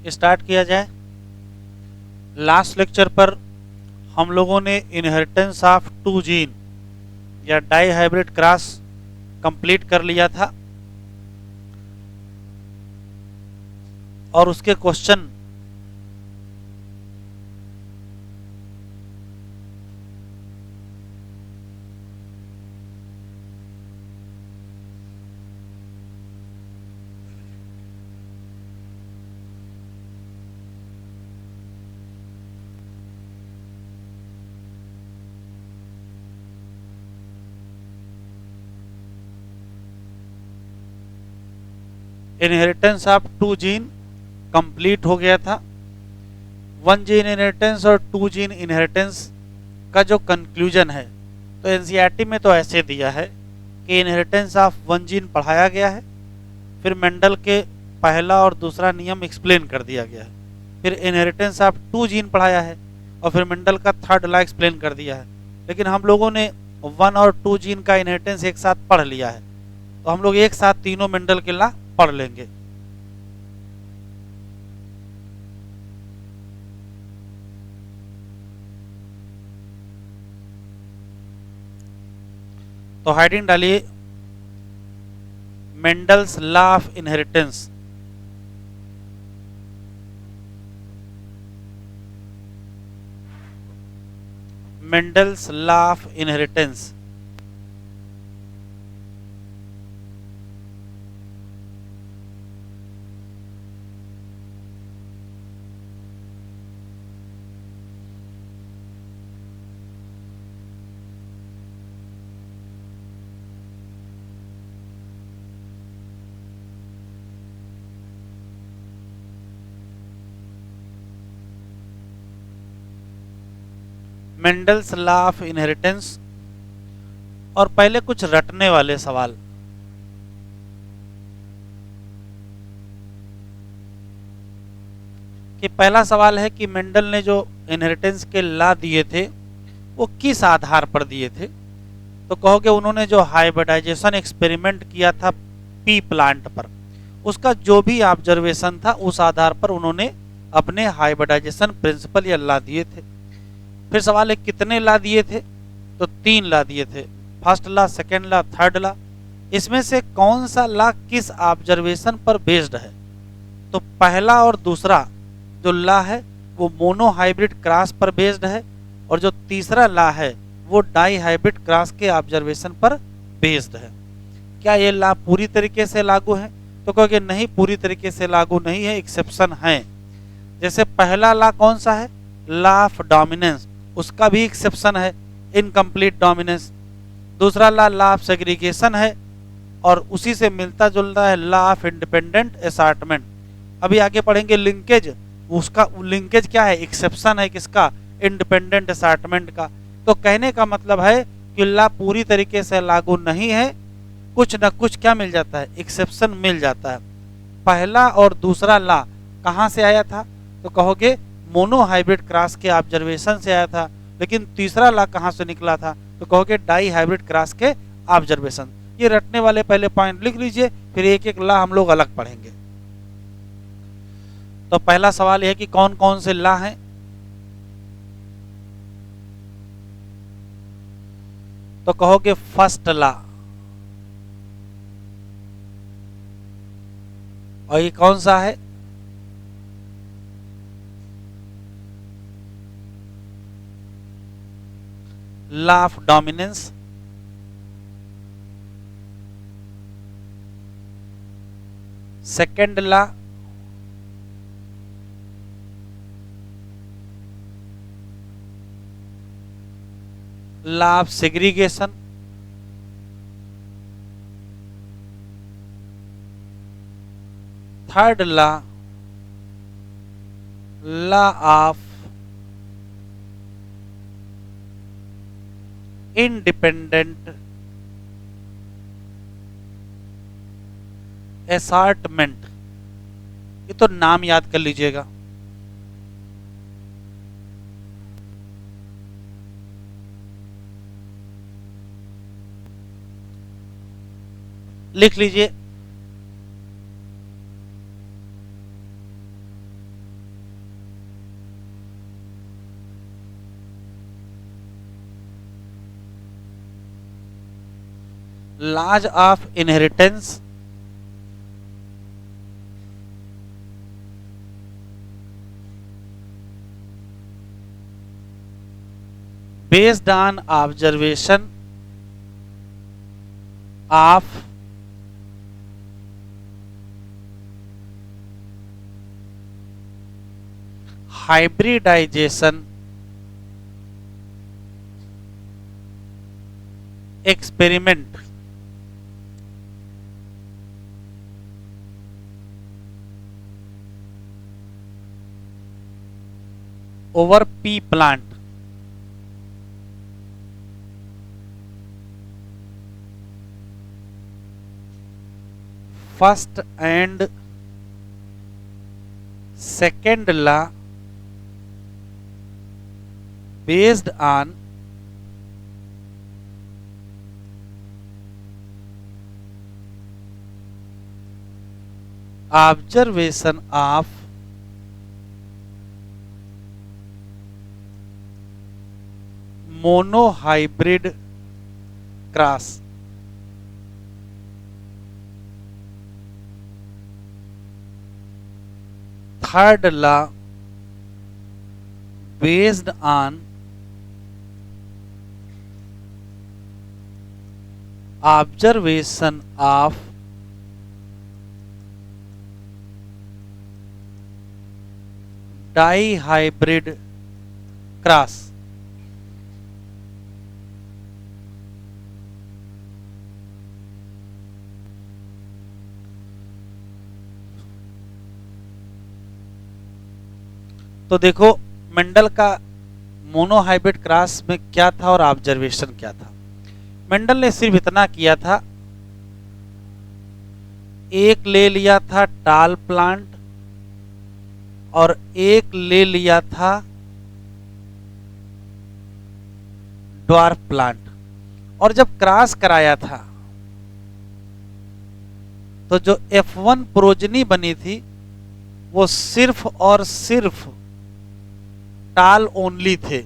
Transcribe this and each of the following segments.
Start किया जाए। Last lecture पर हम लोगों ने इनहेरिटेंस ऑफ टू जीन या डाई हाइब्रिड क्रॉस कंप्लीट कर लिया था और उसके question inheritance of two gene complete हो गया था। वन जीन इनहेरिटेंस और टू जीन इनहेरिटेंस का जो कंक्लूजन है, तो एनसीईआरटी में तो ऐसे दिया है कि इनहेरिटेंस ऑफ वन जीन पढ़ाया गया है, फिर मेंडल के पहला और दूसरा नियम एक्सप्लेन कर दिया गया है, फिर इनहेरिटेंस ऑफ टू जीन पढ़ाया है और फिर मेंडल का थर्ड लॉ एक्सप्लेन कर दिया है। लेकिन हम लोगों ने वन और टू जीन का इनहेरिटेंस एक साथ पढ़ लिया है, तो हम लोग एक साथ तीनों मेंडल के लॉ पढ़ लेंगे। तो हेडिंग डालिए Mendel's law of inheritance. Mendel's law of inheritance. Mendel's law of inheritance. और पहले कुछ रटने वाले सवाल। कि पहला सवाल है कि मेंडल ने जो इनहेरिटेंस के लॉ दिए थे वो किस आधार पर दिए थे। तो कहोगे उन्होंने जो हाइब्रिडाइजेशन एक्सपेरिमेंट किया था पी प्लांट पर, उसका जो भी ऑब्जर्वेशन था उस आधार पर उन्होंने अपने हाइब्रिडाइजेशन प्रिंसिपल या लॉ दिए थे। फिर सवाल है कितने लॉ दिए थे, तो 3 लॉ दिए थे, first law, second law, third law. इसमें से कौन सा लॉ किस ऑब्जर्वेशन पर बेस्ड है। तो पहला और दूसरा जो लॉ है वो मोनो हाइब्रिड क्रॉस पर बेस्ड है और जो तीसरा लॉ है वो डाई हाइब्रिड क्रॉस के ऑब्जर्वेशन पर बेस्ड है। क्या ये लॉ पूरी तरीके से लागू है, तो कहोगे नहीं, पूरी तरीके से लागू नहीं है, एक्सेप्शन है। जैसे पहला लॉ कौन सा है, लॉ ऑफ डोमिनेंस, उसका भी एक्सेप्शन है, इनकम्प्लीट डोमिनेंस। दूसरा लॉ लॉ ऑफ सेग्रीगेशन है और उसी से मिलता जुलता है लॉ ऑफ इंडिपेंडेंट असॉर्टमेंट। अभी आगे पढ़ेंगे लिंकेज, उसका लिंकेज क्या है, एक्सेप्शन है किसका, इंडिपेंडेंट असॉर्टमेंट का। तो कहने का मतलब है कि लॉ पूरी तरीके से लागू नहीं है, कुछ न कुछ क्या मिल जाता है, एक्सेप्शन मिल जाता है। पहला और दूसरा लॉ कहाँ से आया था, तो कहोगे मोनो हाइब्रिड क्रॉस के ऑब्जर्वेशन से आया था। लेकिन तीसरा लॉ कहाँ से निकला था, तो कहोगे डाई हाइब्रिड क्रॉस के ऑब्जर्वेशन। ये रटने वाले पहले पॉइंट लिख लीजिए, फिर एक एक लॉ हम लोग अलग पढ़ेंगे। तो पहला सवाल यह है कि कौन कौन से लॉ हैं। तो कहोगे फर्स्ट लॉ, और ये कौन सा है, law of dominance. Second law law of segregation. Third law law of independent assortment. ये तो नाम याद कर लीजिएगा। लिख लीजिए laws of inheritance based on observation of hybridization experiment over pea plant. First and second law based on observation of monohybrid cross. Third law based on observation of dihybrid cross. तो देखो मेंडल का monohybrid cross में क्या था और observation क्या था। Mendel ने सिर्फ इतना किया था, एक ले लिया था टाल प्लांट और एक ले लिया था ड्वार्फ प्लांट, और जब क्रॉस कराया था तो जो F1 प्रोजनी बनी थी वो सिर्फ और सिर्फ टाल ओनली थे,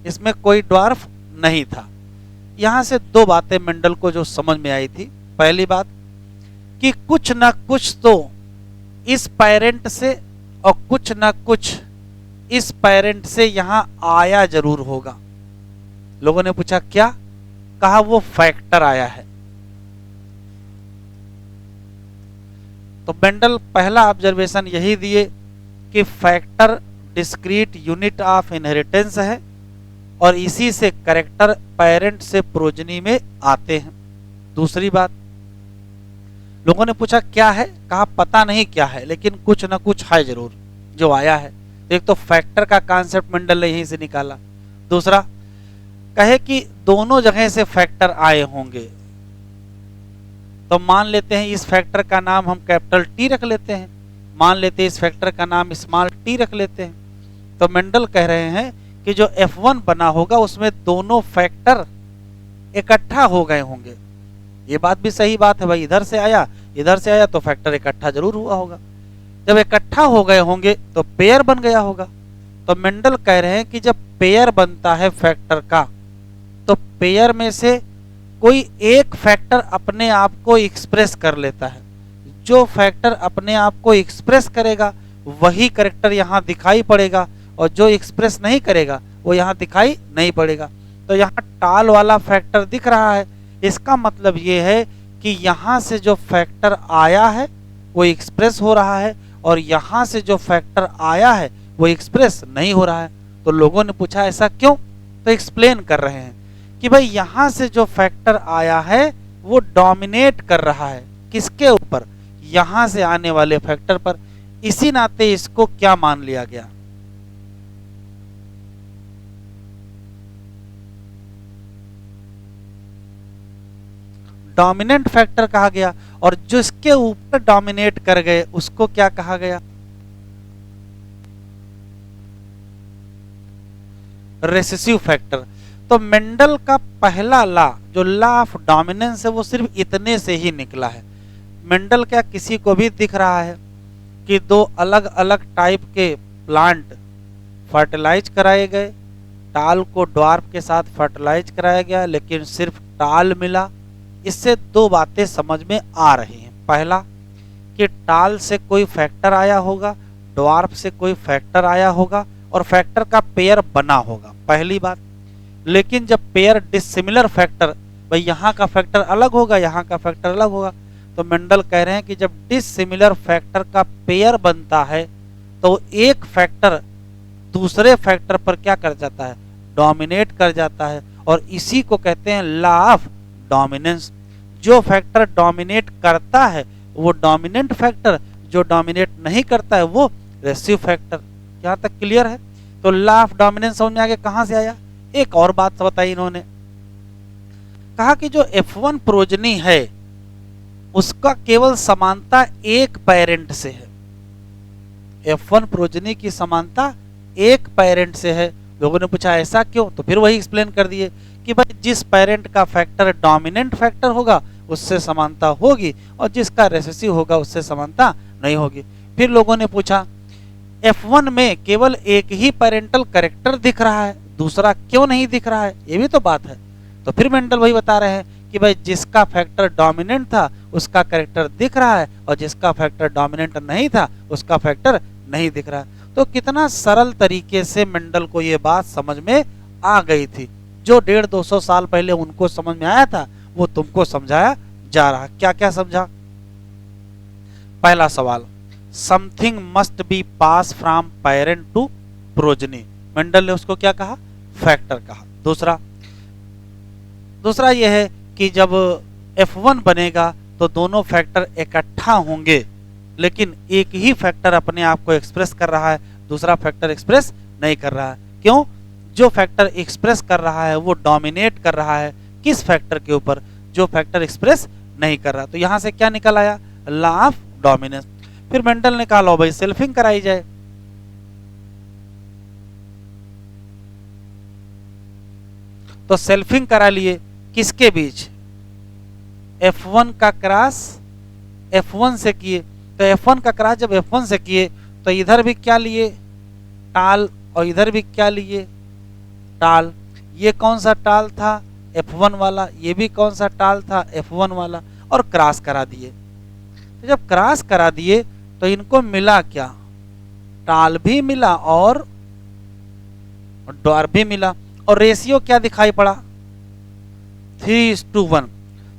इसमें कोई ड्वार्फ नहीं था। यहां से दो बातें मेंडल को जो समझ में आई थी। पहली बात कि कुछ ना कुछ तो इस पेरेंट से और कुछ ना कुछ इस पेरेंट से यहां आया जरूर होगा। लोगों ने पूछा क्या, कहा वो फैक्टर आया है। तो मेंडल पहला ऑब्जर्वेशन यही दिए कि factor discrete unit of inheritance है और इसी से कैरेक्टर पेरेंट से प्रोजनी में आते हैं। दूसरी बात, लोगों ने पूछा क्या है, कहा पता नहीं क्या है लेकिन कुछ ना कुछ है जरूर जो आया है। एक तो फैक्टर का कॉन्सेप्ट मेंडल ने यहीं से निकाला। दूसरा कहे कि दोनों जगह से फैक्टर आए होंगे, तो मान लेते हैं इस फैक्टर का नाम हम कैपिटल टी रख लेते हैं, मान लेते हैं इस फैक्टर का नाम स्मॉल टी रख लेते हैं। तो मेंडल कह रहे हैं कि जो F1 बना होगा उसमें दोनों फैक्टर इकट्ठा हो गए होंगे। ये बात भी सही बात है भाई, इधर से आया तो फैक्टर इकट्ठा जरूर हुआ होगा। जब इकट्ठा हो गए होंगे तो पेयर बन गया होगा। तो मेंडल कह रहे हैं कि जब पेयर बनता है फैक्टर का तो पेयर में से कोई एक फैक्टर अपने आप को एक्सप्रेस कर लेता है। जो फैक्टर अपने आप को एक्सप्रेस करेगा वही कैरेक्टर यहाँ दिखाई पड़ेगा और जो एक्सप्रेस नहीं करेगा वो यहाँ दिखाई नहीं पड़ेगा। तो यहाँ टाल वाला फैक्टर दिख रहा है, इसका मतलब ये है कि यहाँ से जो फैक्टर आया है वो एक्सप्रेस हो रहा है और यहाँ से जो फैक्टर आया है वो एक्सप्रेस नहीं हो रहा है। तो लोगों ने पूछा ऐसा क्यों, तो एक्सप्लेन कर रहे हैं कि भाई यहाँ से जो फैक्टर आया है वो डोमिनेट कर रहा है किसके ऊपर, यहाँ से आने वाले फैक्टर पर। इसी नाते इसको क्या मान लिया गया, डोमिनेंट फैक्टर कहा गया। और जो इसके ऊपर डोमिनेट कर गए उसको क्या कहा गया, रेसेसिव फैक्टर। तो मेंडल का पहला लॉ जो लॉ ऑफ डोमिनेंस है वो सिर्फ इतने से ही निकला है। मेंडल क्या किसी को भी दिख रहा है कि दो अलग अलग टाइप के प्लांट फर्टिलाइज कराए गए, टाल को ड्वार्फ के साथ फर्टिलाइज कराया गया लेकिन सिर्फ टाल मिला, इससे दो बातें समझ में आ रही हैं। पहला कि टाल से कोई फैक्टर आया होगा, ड्वार्फ से कोई फैक्टर आया होगा और फैक्टर का पेयर बना होगा, पहली बात। लेकिन जब पेयर डिसिमिलर फैक्टर, भाई यहाँ का फैक्टर अलग होगा, यहाँ का फैक्टर अलग होगा, तो मेंडल कह रहे हैं कि जब डिसिमिलर फैक्टर का पेयर बनता है तो एक फैक्टर दूसरे फैक्टर पर क्या कर जाता है, डोमिनेट कर जाता है, और इसी को कहते हैं लॉ ऑफ डोमिनेंस। जो फैक्टर डोमिनेट करता है वो डोमिनेंट फैक्टर, जो डोमिनेट नहीं करता है वो रेसिव फैक्टर। यहाँ तक क्लियर है? तो लॉ ऑफ डोमिनेंस समझ में आगे कहां से आया? एक और बात बताई इन्होंने, कहा कि जो F1 प्रोजनी है उसका केवल समानता एक पेरेंट से है। F1 प्रोजनी की समानता एक पेरेंट से है। लोगों ने पूछा ऐसा क्यों? तो फिर वही एक्सप्लेन कर दिए कि भाई जिस पेरेंट का फैक्टर डोमिनेंट फैक्टर होगा उससे समानता होगी और जिसका रेसेसिव होगा उससे समानता नहीं होगी। फिर लोगों ने पूछा F1 में केवल एक ही पेरेंटल कैरेक्टर दिख रहा है, दूसरा क्यों नहीं दिख रहा है? ये भी तो बात है। तो फिर मेंडल वही बता रहे हैं कि भाई जिसका फैक्टर डोमिनेंट था उसका कैरेक्टर दिख रहा है और जिसका फैक्टर डोमिनेंट नहीं था उसका फैक्टर नहीं दिख रहा है। तो कितना सरल तरीके से मेंडल को ये बात समझ में आ गई थी। जो 150-200 साल पहले उनको समझ में आया था वो तुमको समझाया जा रहा। क्या क्या समझा? पहला सवाल, something must be pass from parent to progeny. Mendel ने उसको क्या कहा? फैक्टर कहा। दूसरा यह है कि जब F1 बनेगा तो दोनों फैक्टर इकट्ठा होंगे, लेकिन एक ही फैक्टर अपने आप को एक्सप्रेस कर रहा है, दूसरा फैक्टर एक्सप्रेस नहीं कर रहा है। क्यों? जो फैक्टर एक्सप्रेस कर रहा है वो डोमिनेट कर रहा है किस फैक्टर के ऊपर? जो फैक्टर एक्सप्रेस नहीं कर रहा। तो यहां से क्या निकल आया? Law of dominance. फिर मेंडल ने कहा लो भाई सेल्फिंग कराई जाए। तो सेल्फिंग करा लिए किसके बीच? F1 का क्रॉस F1 से किए। तो F1 का क्रॉस जब F1 से किए तो इधर भी क्या लिए? टाल, और इधर भी क्या लिए? टाल। ये कौन सा टाल था? F1 वाला। ये भी कौन सा टाल था? F1 वाला। और क्रॉस करा दिए। तो जब क्रॉस करा दिए तो इनको मिला क्या? टाल भी मिला और ड्वार्फ भी मिला। और रेशियो क्या दिखाई पड़ा? 3:1।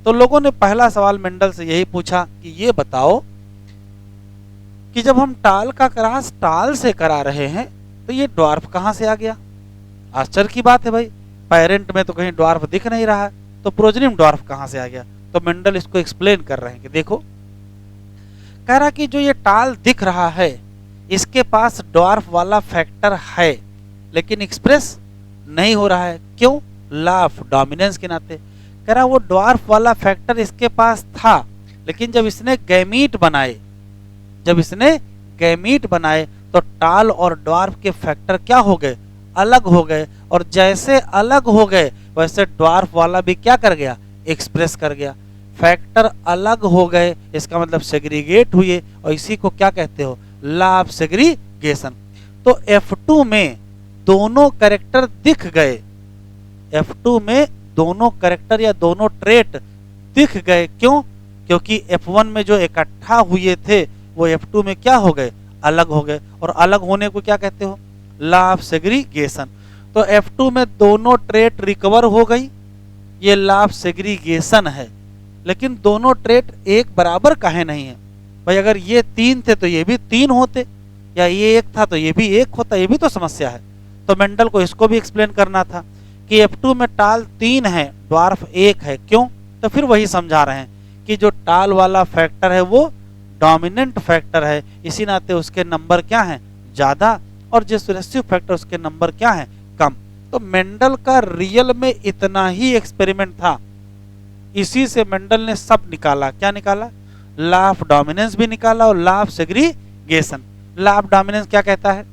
तो लोगों ने पहला सवाल मेंडल से यही पूछा कि ये बताओ कि जब हम टाल का क्रॉस टाल से करा रहे हैं तो ये ड्वार्फ कहां से आ गया? आश्चर्य की बात है भाई, पेरेंट में तो कहीं ड्वार्फ दिख नहीं रहा है, तो प्रोजनी में ड्वार्फ कहां से आ गया? तो मेंडल इसको एक्सप्लेन कर रहे हैं कि देखो, कह रहा कि जो ये टाल दिख रहा है इसके पास ड्वार्फ वाला फैक्टर है लेकिन एक्सप्रेस नहीं हो रहा है। क्यों? लॉ ऑफ डोमिनेंस के नाते। कह रहा वो ड्वार्फ वाला फैक्टर इसके पास था, लेकिन जब इसने गैमीट बनाए तो टाल और ड्वार्फ के फैक्टर क्या हो गए? अलग हो गए। और जैसे अलग हो गए वैसे ड्वार्फ वाला भी क्या कर गया? एक्सप्रेस कर गया। फैक्टर अलग हो गए, इसका मतलब सेग्रीगेट हुए, और इसी को क्या कहते हो? Law of segregation. तो F2 में दोनों कैरेक्टर दिख गए। F2 में दोनों कैरेक्टर या दोनों ट्रेट दिख गए। क्यों? क्योंकि F1 में जो इकट्ठा हुए थे वो F2 में क्या हो गए? अलग हो गए। और अलग होने को क्या कहते हो? Law of segregation. तो F2 में दोनों ट्रेट रिकवर हो गई, ये लॉ ऑफ सेग्रीगेशन है। लेकिन दोनों ट्रेट एक बराबर काहे नहीं है? भाई अगर ये 3 थे तो ये भी 3 होते, या ये 1 था तो ये भी 1 होता, ये भी तो समस्या है। तो मेंडल को इसको भी एक्सप्लेन करना था कि F2 में टाल 3 है, ड्वार्फ 1 है। क्यों? तो फिर वही समझा रहे हैं कि जो टाल वाला फैक्टर है वो डोमिनेंट फैक्टर है, इसी नाते उसके नंबर क्या हैं? ज्यादा, और जो रेसिव फैक्टर उसके नंबर क्या हैं? कम। तो मेंडल का रियल में इतना ही एक्सपेरिमेंट था, इसी से मेंडल ने सब निकाला। क्या निकाला? लॉ ऑफ डोमिनेंस भी निकाला और law of segregation. Law of dominance क्या कहता है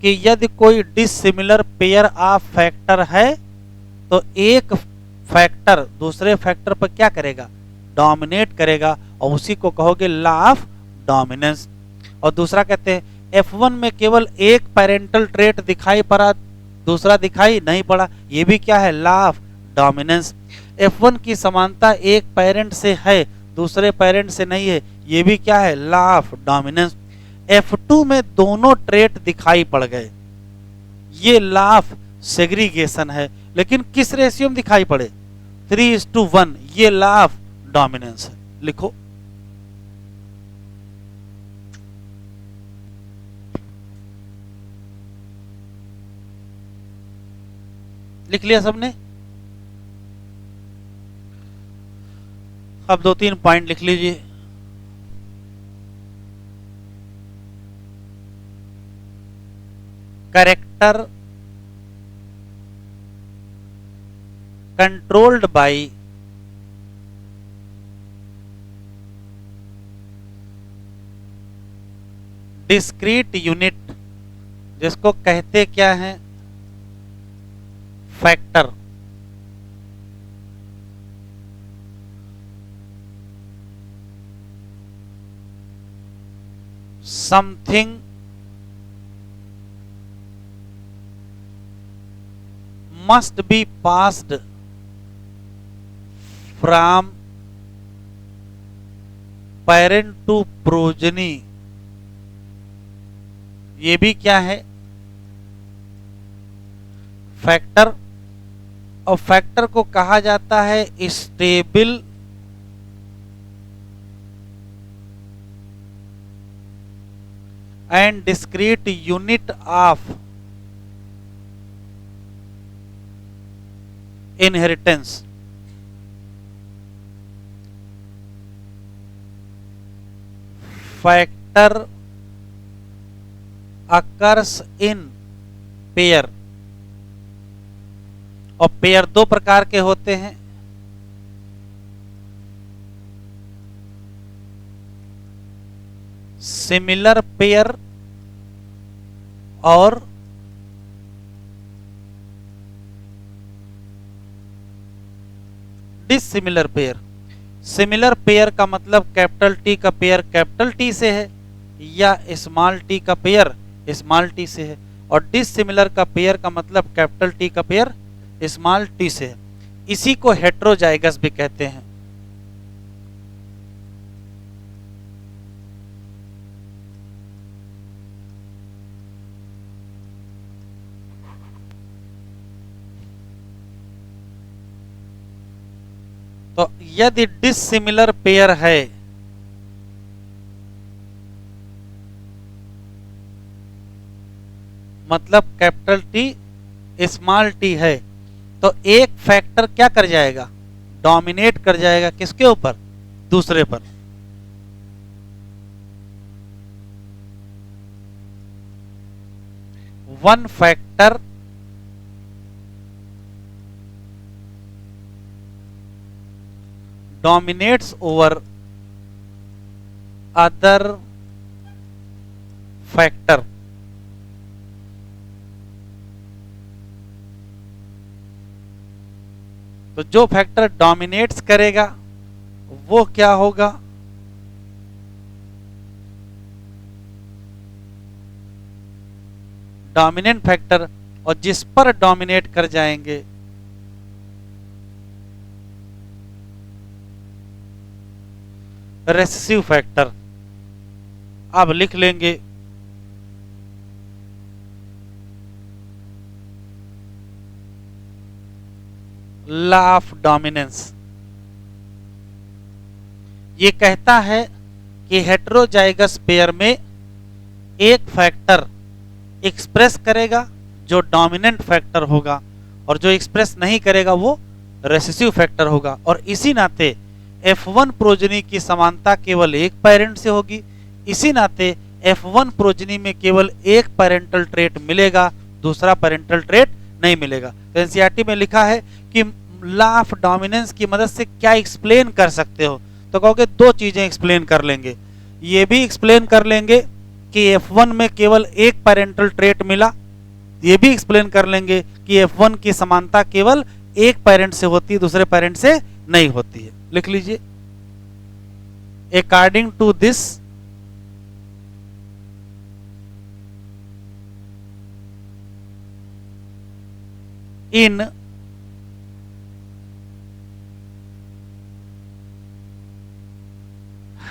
कि यदि कोई डिसिमिलर पेयर ऑफ फैक्टर है तो एक फैक्टर दूसरे फैक्टर पर क्या करेगा? डोमिनेट करेगा, और उसी को कहोगे लॉ ऑफ डोमिनेंस। और दूसरा कहते हैं F1 में केवल एक पेरेंटल ट्रेट दिखाई पड़ा, दूसरा दिखाई नहीं पड़ा, ये भी क्या है? Law of dominance. F1 की समानता एक पेरेंट से है, दूसरे पेरेंट से नहीं है, ये भी क्या है, लॉ ऑफ डोमिनेंस। F2 में दोनों ट्रेट दिखाई पड़ गए, ये लॉ ऑफ सेग्रीगेशन है, लेकिन किस रेशियो में दिखाई पड़े, 3:1, ये लॉ ऑफ डोमिनेंस है। लिखो, लिख लिया सबने? अब 2-3 पॉइंट लिख लीजिए। Character controlled by discrete unit, जिसको कहते क्या है, factor. Something must be passed from parent to progeny, ये भी क्या है, फैक्टर। और फैक्टर को कहा जाता है stable and discrete unit of inheritance. Factor occurs in pair, और पेयर दो प्रकार के होते हैं, सिमिलर पेयर और डिसिमिलर पेयर। सिमिलर पेयर का मतलब कैपिटल टी का पेयर कैपिटल टी से है, या स्मॉल टी का पेयर स्मॉल टी से है, और डिसिमिलर का पेयर का मतलब कैपिटल टी का पेयर स्मॉल टी से है। इसी को हेट्रोजाइगस भी कहते हैं। तो यदि डिसिमिलर पेयर है मतलब कैपिटल टी स्मॉल टी है, तो एक फैक्टर क्या कर जाएगा, डोमिनेट कर जाएगा किसके ऊपर, दूसरे पर। One factor dominates over other factor। तो जो फैक्टर डोमिनेट्स करेगा वो क्या होगा, डोमिनेंट फैक्टर, और जिस पर डोमिनेट कर जाएंगे रेसेसिव फैक्टर। अब लिख लेंगे लॉ ऑफ डोमिनेंस। ये कहता है कि हेटेरोजाइगस पेयर में एक फैक्टर एक्सप्रेस करेगा जो डोमिनेंट फैक्टर होगा, और जो एक्सप्रेस नहीं करेगा वो रेसेसिव फैक्टर होगा। और इसी नाते F1 प्रोजनी की समानता केवल एक पेरेंट से होगी, इसी नाते F1 प्रोजनी में केवल एक पेरेंटल ट्रेट मिलेगा, दूसरा पेरेंटल ट्रेट नहीं मिलेगा। तो एनसीईआरटी में लिखा है कि लॉ ऑफ डोमिनेंस की मदद से क्या एक्सप्लेन कर सकते हो, तो कहोगे दो चीजें एक्सप्लेन कर लेंगे। ये भी एक्सप्लेन कर लेंगे कि F1 में केवल एक पेरेंटल ट्रेट मिला, ये भी एक्सप्लेन कर लेंगे कि F1 की समानता केवल एक पेरेंट से होती है, दूसरे पेरेंट से नहीं होती है। लिख लीजिए, according to this in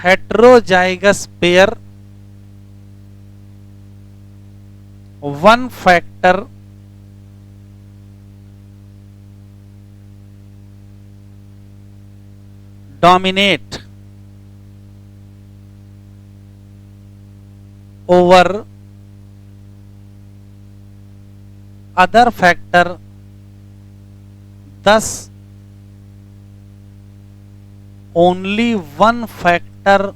heterozygous pair, one factor dominate over other factor, thus only one factor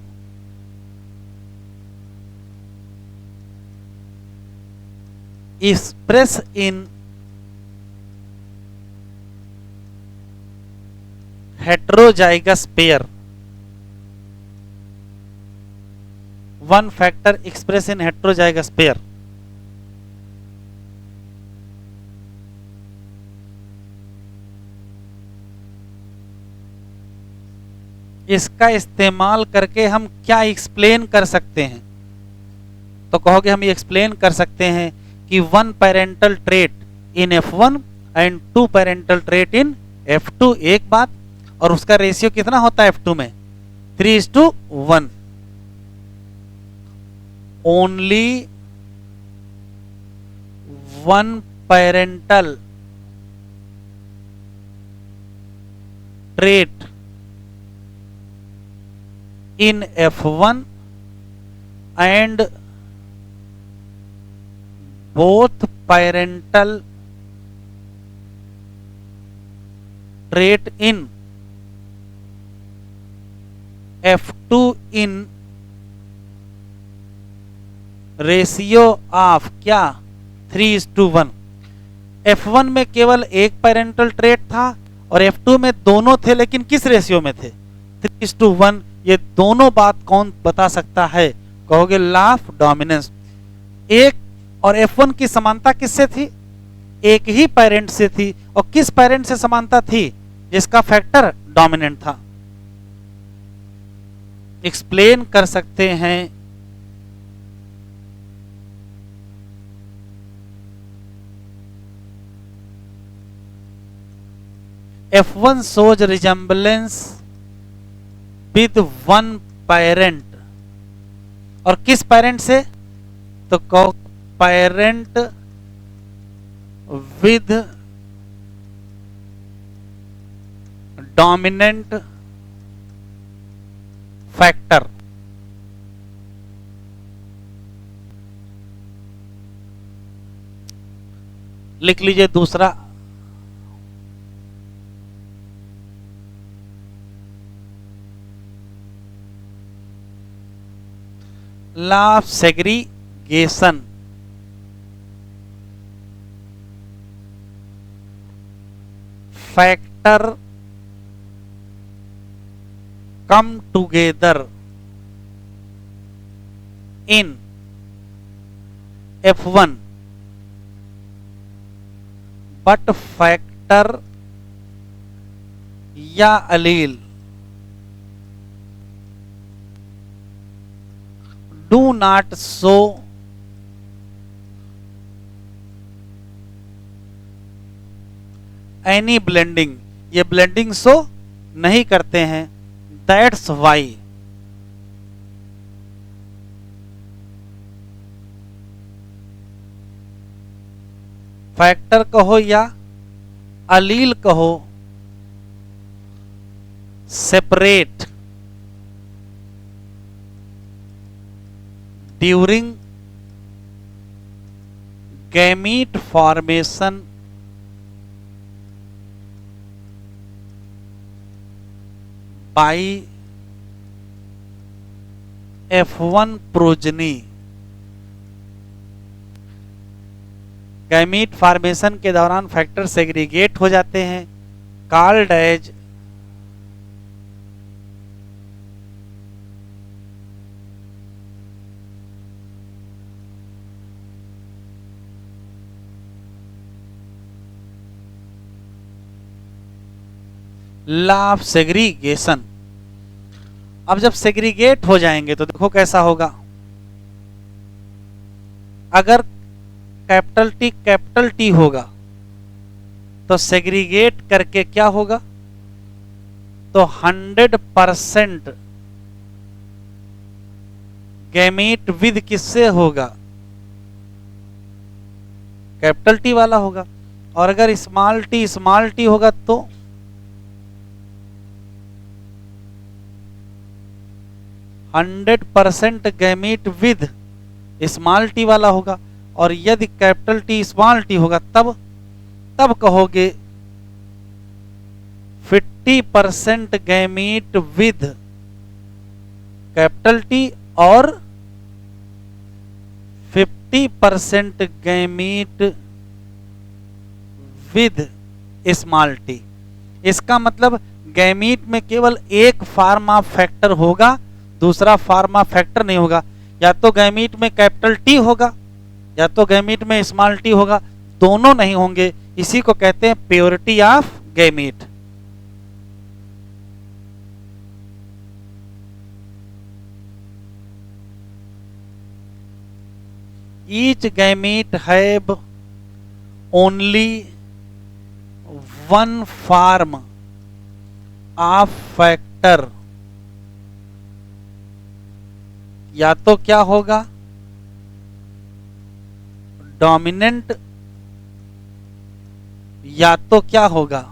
express in heterozygous pair, one factor express in heterozygous pair. इसका इस्तेमाल करके हम क्या एक्सप्लेन कर सकते हैं? तो कहोगे हम ये एक्सप्लेन कर सकते हैं कि one parental trait in F1 and two parental trait in F2, एक बात, और उसका रेशियो कितना होता है F2 में? 3:1. Only one parental trait in F1 and both parental trait in F2 in ratio of क्या? 3:1. F1 में केवल एक पेरेंटल ट्रेट था और F2 में दोनों थे, लेकिन किस रेशियो में थे? 3:1. ये दोनों बात कौन बता सकता है? कहोगे लॉ ऑफ डोमिनेंस. एक और F1 की समानता किससे थी? एक ही पेरेंट से थी. और किस पेरेंट से समानता थी? जिसका फैक्टर डोमिनेंट था. एक्सप्लेन कर सकते हैं F1 shows resemblance with one parent. और किस पेरेंट से? तो कहो पेरेंट विद डोमिनेंट फैक्टर. लिख लीजिए दूसरा. Law of segregation. Factor come together in F1 but factor या allele do not show any blending. ये blending शो नहीं करते हैं. That's why फैक्टर कहो या अलील कहो, separate during gamete formation by F1 progeny. Gamete formation के दौरान फैक्टर सेग्रीगेट हो जाते हैं. Called as law of segregation. अब जब सेग्रीगेट हो जाएंगे तो देखो कैसा होगा. अगर कैपिटल टी होगा तो सेग्रीगेट करके क्या होगा? तो 100% गैमीट विद किससे होगा? कैपिटल टी वाला होगा। और अगर स्मॉल टी होगा तो 100% गैमीट विद स्मॉल टी वाला होगा। और यदि कैपिटल टी स्मॉल टी होगा तब कहोगे 50% गैमीट विद कैपिटल टी और 50% गैमीट विद स्मॉल टी। इसका मतलब गैमीट में केवल एक फार्मा फैक्टर होगा, दूसरा फार्मा फैक्टर नहीं होगा। या तो गैमीट में कैपिटल टी होगा या तो गैमीट में स्मॉल टी होगा, दोनों नहीं होंगे। इसी को कहते हैं purity of gamete. Each gamete have only one form of factor. या तो क्या होगा? डोमिनेंट, या तो क्या होगा?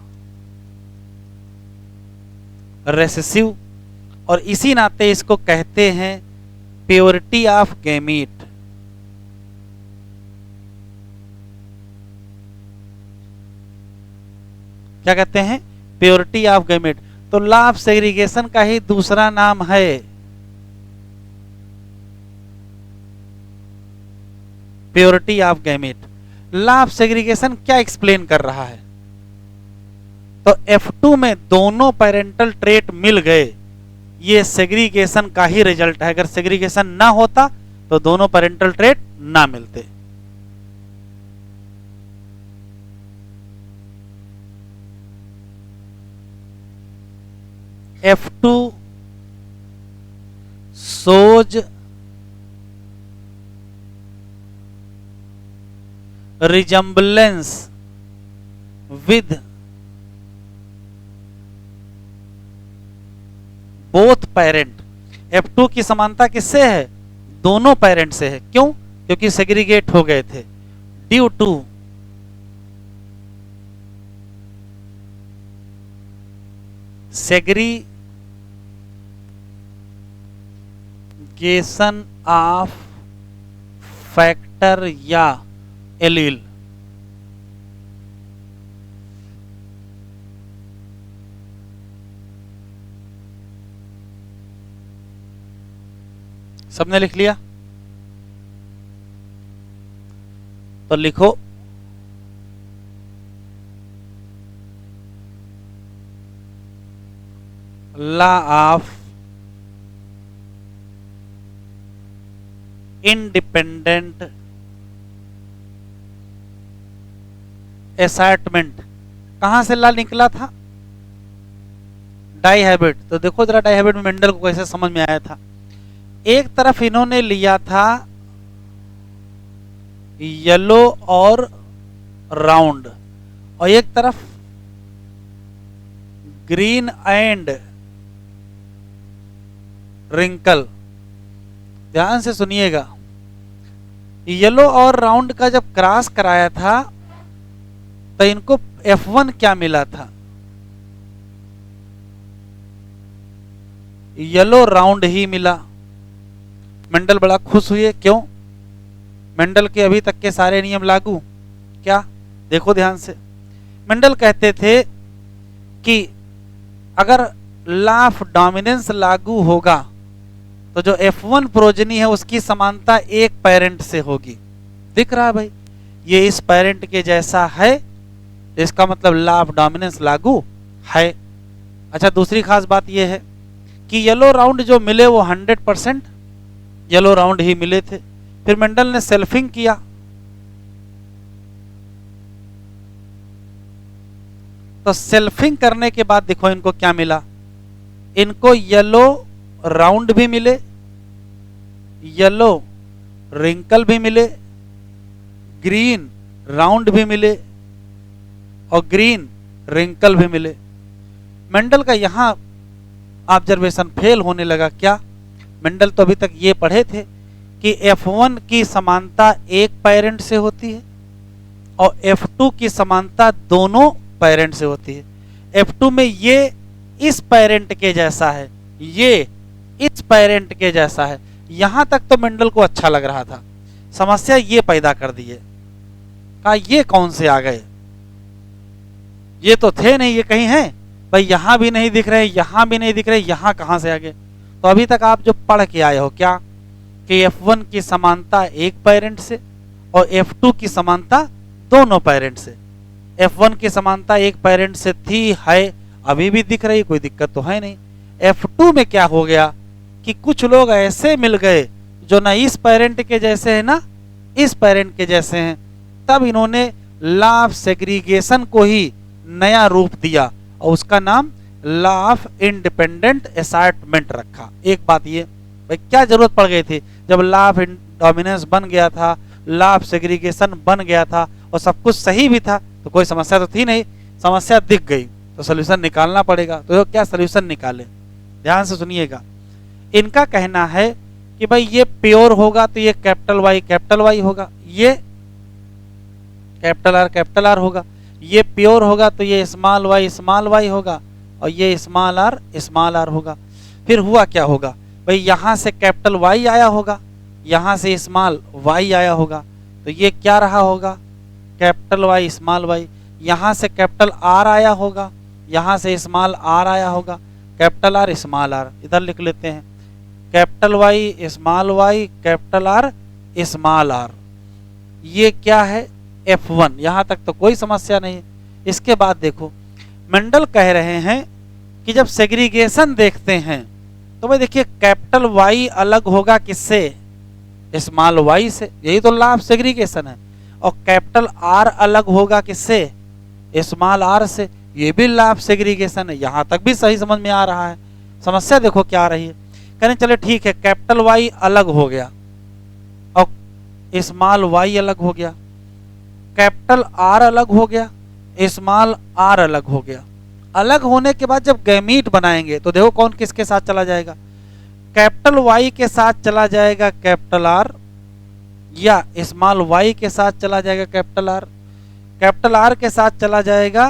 रेसेसिव। और इसी नाते इसको कहते हैं प्योरिटी ऑफ गैमीट। क्या कहते हैं? Purity of gamete. तो लॉ ऑफ सेग्रीगेशन का ही दूसरा नाम है purity of gamete. Law of segregation क्या एक्सप्लेन कर रहा है? तो F2 में दोनों पेरेंटल ट्रेट मिल गए, ये सेग्रीगेशन का ही रिजल्ट है। अगर सेग्रीगेशन ना होता तो दोनों पेरेंटल ट्रेट ना मिलते। F2 shows resemblance with both parent। F2 की समानता किससे है? दोनों पेरेंट से है। क्यों? क्योंकि सेग्रीगेट हो गए थे। Due to segregation of factor या एलील। सबने लिख लिया? तो लिखो लॉ ऑफ इंडिपेंडेंट असॉर्टमेंट। कहां से लॉ निकला था? डाइहैबिट। तो देखो जरा डाइहैबिट में मेंडल को कैसे समझ में आया था। एक तरफ इन्होंने लिया था येलो और राउंड, और एक तरफ ग्रीन एंड रिंकल। ध्यान से सुनिएगा, येलो और राउंड का जब क्रॉस कराया था तो इनको F1 क्या मिला था? येलो राउंड ही मिला। मेंडल बड़ा खुश हुए। क्यों? मेंडल के अभी तक के सारे नियम लागू। क्या? देखो ध्यान से। मेंडल कहते थे कि अगर लॉ ऑफ डोमिनेंस लागू होगा तो जो F1 प्रोजनी है उसकी समानता एक पेरेंट से होगी। दिख रहा है भाई, ये इस पेरेंट के जैसा है, इसका मतलब लॉ ऑफ डोमिनेंस लागू है। अच्छा, दूसरी खास बात यह है कि येलो राउंड जो मिले वो 100% येलो राउंड ही मिले थे। फिर मेंडल ने सेल्फिंग किया, तो सेल्फिंग करने के बाद देखो इनको क्या मिला। इनको येलो राउंड भी मिले, येलो रिंकल भी मिले, ग्रीन राउंड भी मिले और ग्रीन रिंकल भी मिले। मेंडल का यहां ऑब्जर्वेशन फेल होने लगा। क्या? मेंडल तो अभी तक ये पढ़े थे कि F1 की समानता एक पेरेंट से होती है और F2 की समानता दोनों पेरेंट से होती है। F2 में ये इस पेरेंट के जैसा है, ये इस पेरेंट के जैसा है। यहां तक तो मेंडल को अच्छा लग रहा था, समस्या ये पैदा कर दी है। कहा ये कौन से आ गए, ये तो थे नहीं, ये कहीं हैं भाई, यहां भी नहीं दिख रहे, यहां भी नहीं दिख रहे, यहां कहां से आ गए। तो अभी तक आप जो पढ़ के आए हो क्या कि F1 की समानता एक पेरेंट से और F2 की समानता दोनों पेरेंट से। F1 की समानता एक पेरेंट से थी, है, अभी भी दिख रही, कोई दिक्कत तो है नहीं। F2 में क्या हो गया कि कुछ लोग ऐसे मिल गए जो ना इस पेरेंट के जैसे हैं ना इस पेरेंट के जैसे हैं। तब इन्होंने लॉ ऑफ सेग्रीगेशन को ही नया रूप दिया और उसका नाम लॉ ऑफ इंडिपेंडेंट असॉर्टमेंट रखा। एक बात ये भाई, क्या जरूरत पड़ गई थी जब लॉ ऑफ डोमिनेंस बन गया था, लॉ ऑफ सेग्रीगेशन बन गया था और सब कुछ सही भी था, तो कोई समस्या तो थी नहीं। समस्या दिख गई तो सोल्यूशन निकालना पड़ेगा। तो क्या सोल्यूशन निकाले, ध्यान से सुनिएगा। इनका कहना है कि भाई ये प्योर होगा तो ये कैपिटल वाई होगा, ये कैपिटल आर होगा, ये प्योर होगा तो ये स्मॉल वाई होगा और ये स्मॉल आर होगा। फिर हुआ क्या होगा भाई, यहां से कैपिटल वाई आया होगा, यहां से स्मॉल वाई आया होगा, तो ये क्या रहा होगा कैपिटल वाई स्मॉल वाई। यहां से कैपिटल आर आया होगा, यहां से स्मॉल आर आया होगा, कैपिटल आर स्मॉल आर। इधर लिख लेते हैं capital Y capital R small R. ये क्या है F1। यहां तक तो कोई समस्या नहीं है। इसके बाद देखो मेंडल कह रहे हैं कि जब सेग्रीगेशन देखते हैं तो भाई देखिए कैपिटल वाई अलग होगा किससे, स्मॉल वाई से, यही तो लॉ ऑफ सेग्रीगेशन है। और कैपिटल आर अलग होगा किससे, स्मॉल आर से, ये भी लॉ ऑफ सेग्रीगेशन है। यहां तक भी सही समझ में आ रहा है। समस्या देखो क्या आ रही है, कहने चले ठीक है कैपिटल वाई अलग हो गया और स्मॉल वाई अलग हो गया, कैपिटल आर अलग हो गया, स्मॉल आर अलग हो गया। अलग होने के बाद जब गैमीट बनाएंगे तो देखो कौन किसके साथ चला जाएगा, कैपिटल वाई के साथ चला जाएगा कैपिटल आर, या स्मॉल वाई के साथ चला जाएगा कैपिटल आर के साथ चला जाएगा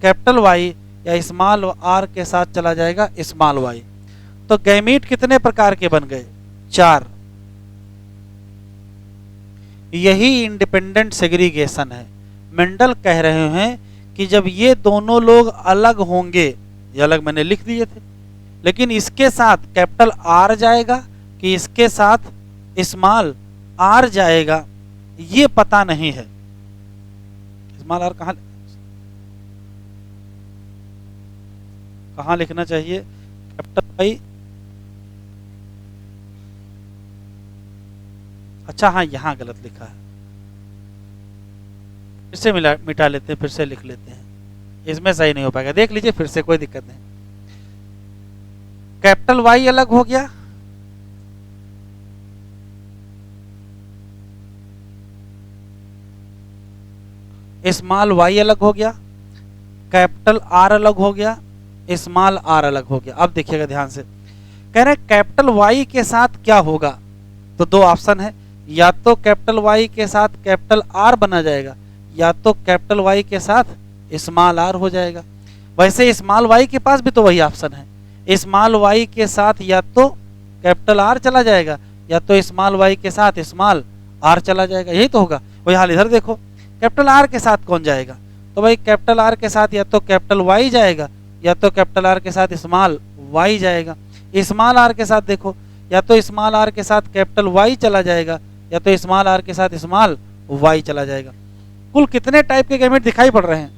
कैपिटल वाई, या स्मॉल आर के साथ चला जाएगा स्मॉल वाई। तो गैमीट कितने प्रकार के बन गए, 4। यही इंडिपेंडेंट सेग्रीगेशन है। मेंडल कह रहे हैं कि जब ये दोनों लोग अलग होंगे, ये अलग मैंने लिख दिए थे, लेकिन इसके साथ कैपिटल आर जाएगा कि इसके साथ स्मॉल आर जाएगा, ये पता नहीं है। स्मॉल आर कहां लिखना चाहिए, कैपिटल वाई, अच्छा हाँ यहां गलत लिखा है, फिर से मिटा लेते हैं, फिर से लिख लेते हैं, इसमें सही नहीं हो पाएगा, देख लीजिए फिर से, कोई दिक्कत नहीं। कैपिटल वाई अलग हो गया, स्मॉल वाई अलग हो गया, कैपिटल आर अलग हो गया, स्मॉल आर अलग हो गया। अब देखिएगा ध्यान से, कह रहे कैपिटल वाई के साथ क्या होगा, तो 2 ऑप्शन है, या तो कैपिटल वाई के साथ कैपिटल आर बना जाएगा, या तो कैपिटल वाई के साथ स्मॉल आर हो जाएगा। वैसे स्मॉल वाई के पास भी तो वही ऑप्शन है, स्मॉल वाई के साथ या तो कैपिटल आर चला जाएगा या तो स्मॉल वाई के साथ स्मॉल आर चला जाएगा, यही तो होगा। वही हाल इधर देखो, कैपिटल आर के साथ कौन जाएगा, तो भाई कैपिटल आर के साथ या तो कैपिटल वाई जाएगा या तो कैपिटल आर के साथ स्मॉल वाई जाएगा। स्मॉल आर के साथ देखो, या तो स्मॉल आर के साथ कैपिटल वाई चला जाएगा या तो स्मॉल आर के साथ स्मॉल वाई चला जाएगा। कुल कितने टाइप के गैमेट दिखाई पड़ रहे हैं,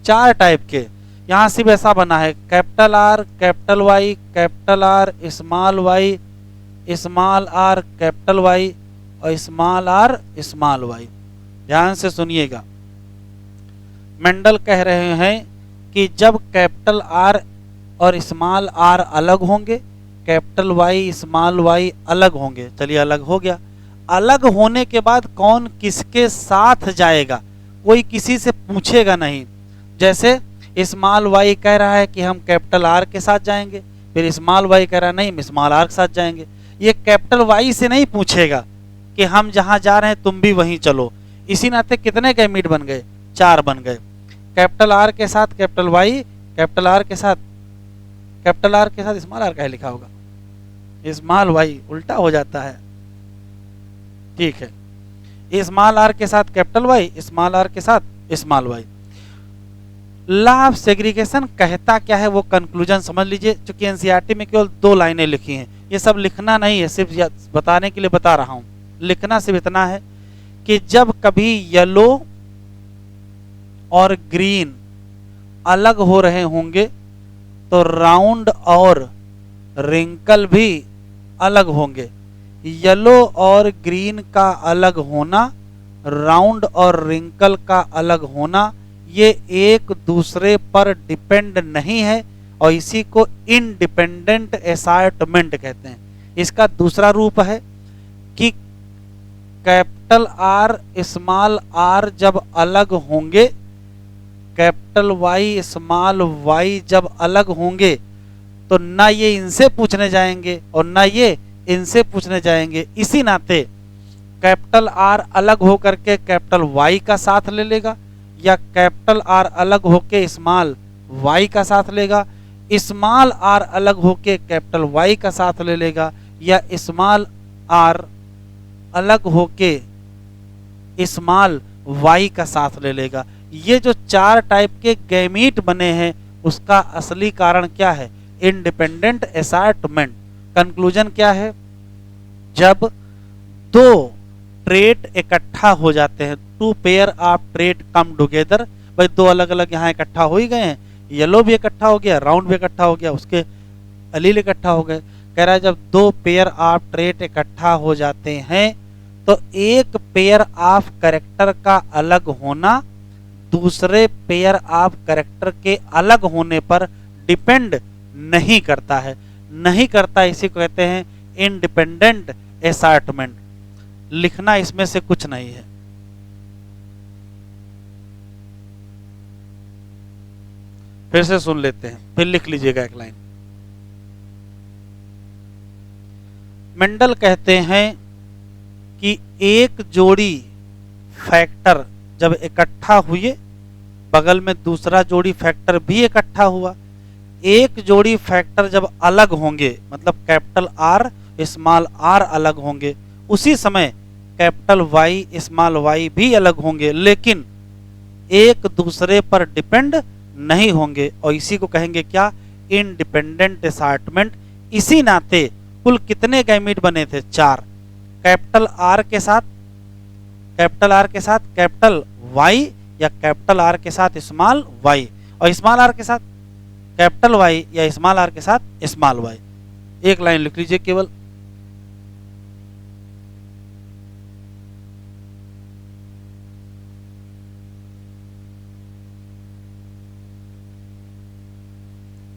4 टाइप के। यहाँ सिर्फ ऐसा बना है capital R small Y, small R capital Y और स्मॉल आर स्मॉल वाई। ध्यान से सुनिएगा, मेंडल कह रहे हैं कि जब कैपिटल आर और स्मॉल आर अलग होंगे, कैपिटल वाई स्मॉल वाई अलग होंगे। चलिए अलग हो गया, अलग होने के बाद कौन किसके साथ जाएगा, कोई किसी से पूछेगा नहीं। जैसे स्मॉल वाई कह रहा है कि हम कैपिटल आर के साथ जाएंगे, फिर स्मॉल वाई कह रहा है नहीं हम स्मॉल आर के साथ जाएंगे, ये कैपिटल वाई से नहीं पूछेगा कि हम जहां जा रहे हैं तुम भी वहीं चलो। इसी नाते कितने गैमीट बन गए, 4 बन गए। कैपिटल आर के साथ कैपिटल वाई, कैपिटल आर के साथ स्मॉल आर का लिखा होगा, स्मॉल वाई उल्टा हो जाता है, ठीक है। स्मॉल आर के साथ कैपिटल वाई, स्मॉल आर के साथ small Y. Law of segregation कहता क्या है वो कंक्लूजन समझ लीजिए। चूंकि एनसीईआरटी में केवल 2 लाइनें लिखी हैं, ये सब लिखना नहीं है, सिर्फ बताने के लिए बता रहा हूं। लिखना सिर्फ इतना है कि जब कभी येलो और ग्रीन अलग हो रहे होंगे तो राउंड और रिंकल भी अलग होंगे। येलो और ग्रीन का अलग होना, राउंड और रिंकल का अलग होना, ये एक दूसरे पर डिपेंड नहीं है और इसी को इंडिपेंडेंट असॉर्टमेंट कहते हैं। इसका दूसरा रूप है कि कैपिटल आर स्मॉल आर जब अलग होंगे, कैपिटल वाई स्मॉल वाई जब अलग होंगे तो ना ये इनसे पूछने जाएंगे और ना ये इनसे पूछने जाएंगे। इसी नाते कैपिटल आर अलग होकर के कैपिटल वाई का साथ ले लेगा या कैपिटल आर अलग होके स्मॉल वाई का साथ लेगा, स्मॉल आर अलग होके कैपिटल वाई का साथ ले लेगा या स्मॉल आर अलग होके स्मॉल वाई का साथ ले लेगा। ये जो 4 टाइप के गैमीट बने हैं उसका असली कारण क्या है, इंडिपेंडेंट असॉर्टमेंट। कंक्लूजन क्या है, जब 2 ट्रेट इकट्ठा हो जाते हैं, 2 pair of trait come together, भाई 2 अलग अलग यहाँ इकट्ठा हो ही गए हैं, येलो भी इकट्ठा हो गया, राउंड भी इकट्ठा हो गया, उसके अलील इकट्ठा हो गए। कह रहा है जब 2 पेयर ऑफ ट्रेट इकट्ठा हो जाते हैं तो एक पेयर ऑफ कैरेक्टर का अलग होना दूसरे पेयर ऑफ कैरेक्टर के अलग होने पर डिपेंड नहीं करता है, नहीं करता, इसी को कहते हैं इंडिपेंडेंट असॉर्टमेंट। लिखना इसमें से कुछ नहीं है। फिर से सुन लेते हैं, फिर लिख लीजिएगा एक लाइन। मेंडल कहते हैं कि एक जोड़ी फैक्टर जब इकट्ठा हुए, बगल में दूसरा जोड़ी फैक्टर भी इकट्ठा हुआ, एक जोड़ी फैक्टर जब अलग होंगे, मतलब कैपिटल आर स्मॉल आर अलग होंगे, उसी समय कैपिटल वाई स्मॉल वाई भी अलग होंगे, लेकिन एक दूसरे पर डिपेंड नहीं होंगे और इसी को कहेंगे क्या, इंडिपेंडेंट असॉर्टमेंट। इसी नाते कुल कितने गैमीट बने थे, 4। कैपिटल आर के साथ कैपिटल वाई या कैपिटल आर के साथ स्मॉल वाई और स्मॉल आर के साथ कैपिटल वाई या स्मॉल आर के साथ स्मॉल वाई। एक लाइन लिख लीजिए केवल।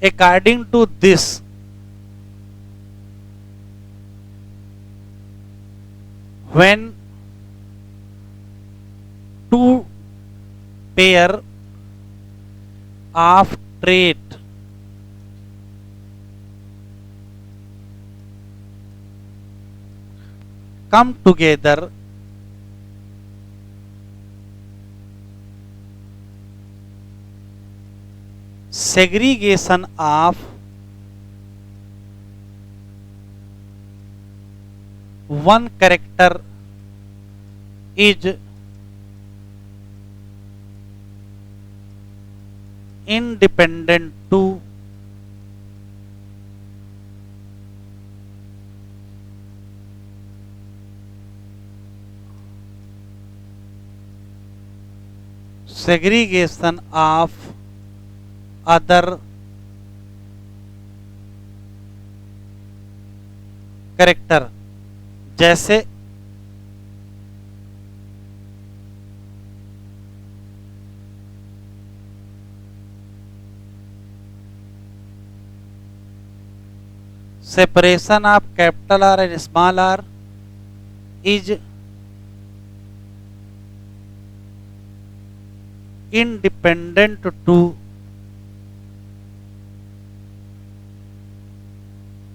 According to this, when 2 pair of trait come together, segregation of one character is independent to segregation of other character. जैसे separation of capital R and small r is independent to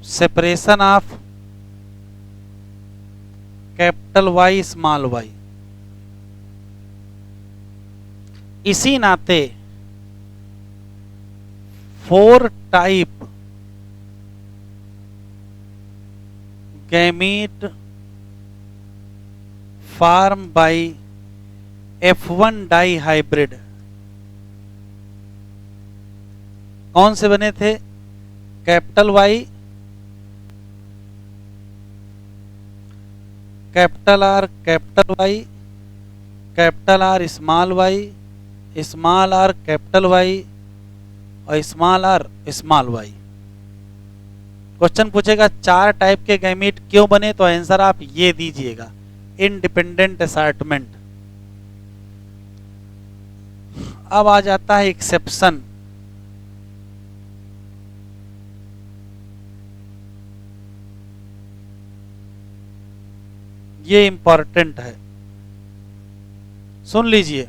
separation of capital Y small Y. इसी नाते 4 type gamete form by F1 dihybrid कौन से बने थे? Capital Y, capital R capital Y, capital R small Y, small R capital Y और small R small Y. Question पूछेगा 4 type के gamete क्यों बने, तो आंसर आप ये दीजिएगा, इंडिपेंडेंट असार्टमेंट। अब आ जाता है एक्सेप्शन। ये इंपॉर्टेंट है, सुन लीजिए।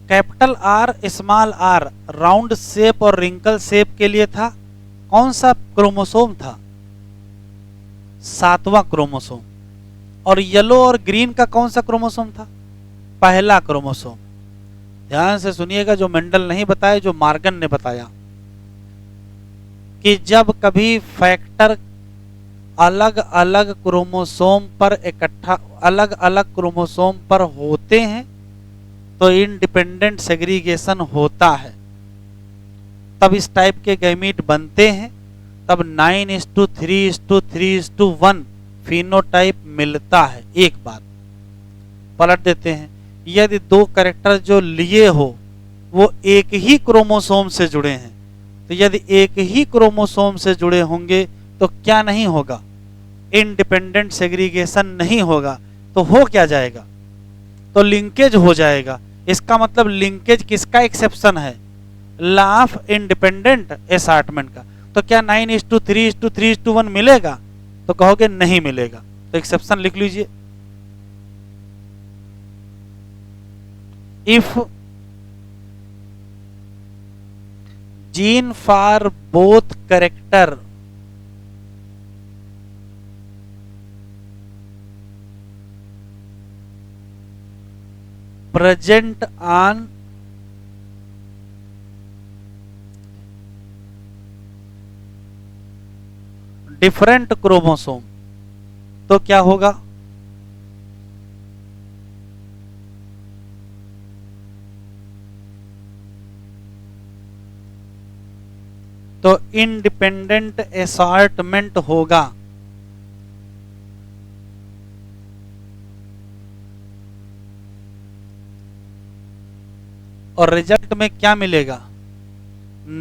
Capital R small R round shape और रिंकल शेप के लिए था। कौन सा क्रोमोसोम था? 7वां क्रोमोसोम। और येलो और ग्रीन का कौन सा क्रोमोसोम था? पहला क्रोमोसोम। ध्यान से सुनिएगा, जो मेंडल नहीं बताया, जो मार्गन ने बताया, कि जब कभी फैक्टर अलग अलग क्रोमोसोम पर इकट्ठा, अलग अलग क्रोमोसोम पर होते हैं तो इंडिपेंडेंट सेग्रीगेशन होता है, तब इस टाइप के गैमीट बनते हैं, तब 9:3:3:1 फिनोटाइप मिलता है। एक बात पलट देते हैं, यदि 2 कैरेक्टर जो लिए हो वो एक ही क्रोमोसोम से जुड़े हैं, तो यदि एक ही क्रोमोसोम से जुड़े होंगे तो क्या नहीं होगा? इंडिपेंडेंट सेग्रीगेशन नहीं होगा। तो हो क्या जाएगा? तो लिंकेज हो जाएगा। इसका मतलब लिंकेज किसका एक्सेप्शन है? लॉ ऑफ इंडिपेंडेंट असार्टमेंट का। तो क्या 9:3:3:1 मिलेगा? तो कहोगे नहीं मिलेगा, तो एक्सेप्शन लिख लीजिए। If gene for both character present on different chromosome, तो क्या होगा? तो इंडिपेंडेंट असॉर्टमेंट होगा। और रिजल्ट में क्या मिलेगा?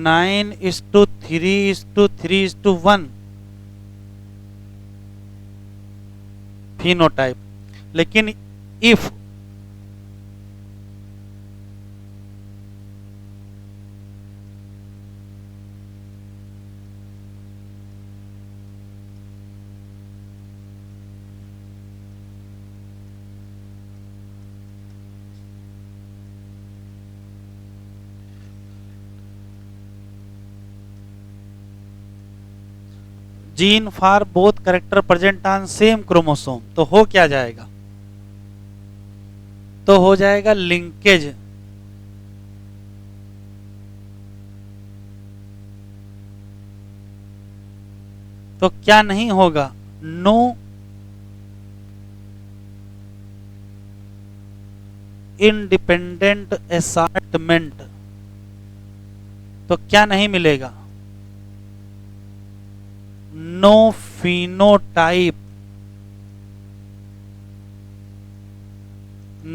9:3:3:1 फिनोटाइप। लेकिन if gene for both character present on same chromosome, तो हो क्या जाएगा? तो हो जाएगा लिंकेज। तो क्या नहीं होगा? No independent assortment. तो क्या नहीं मिलेगा? नो फिनोटाइप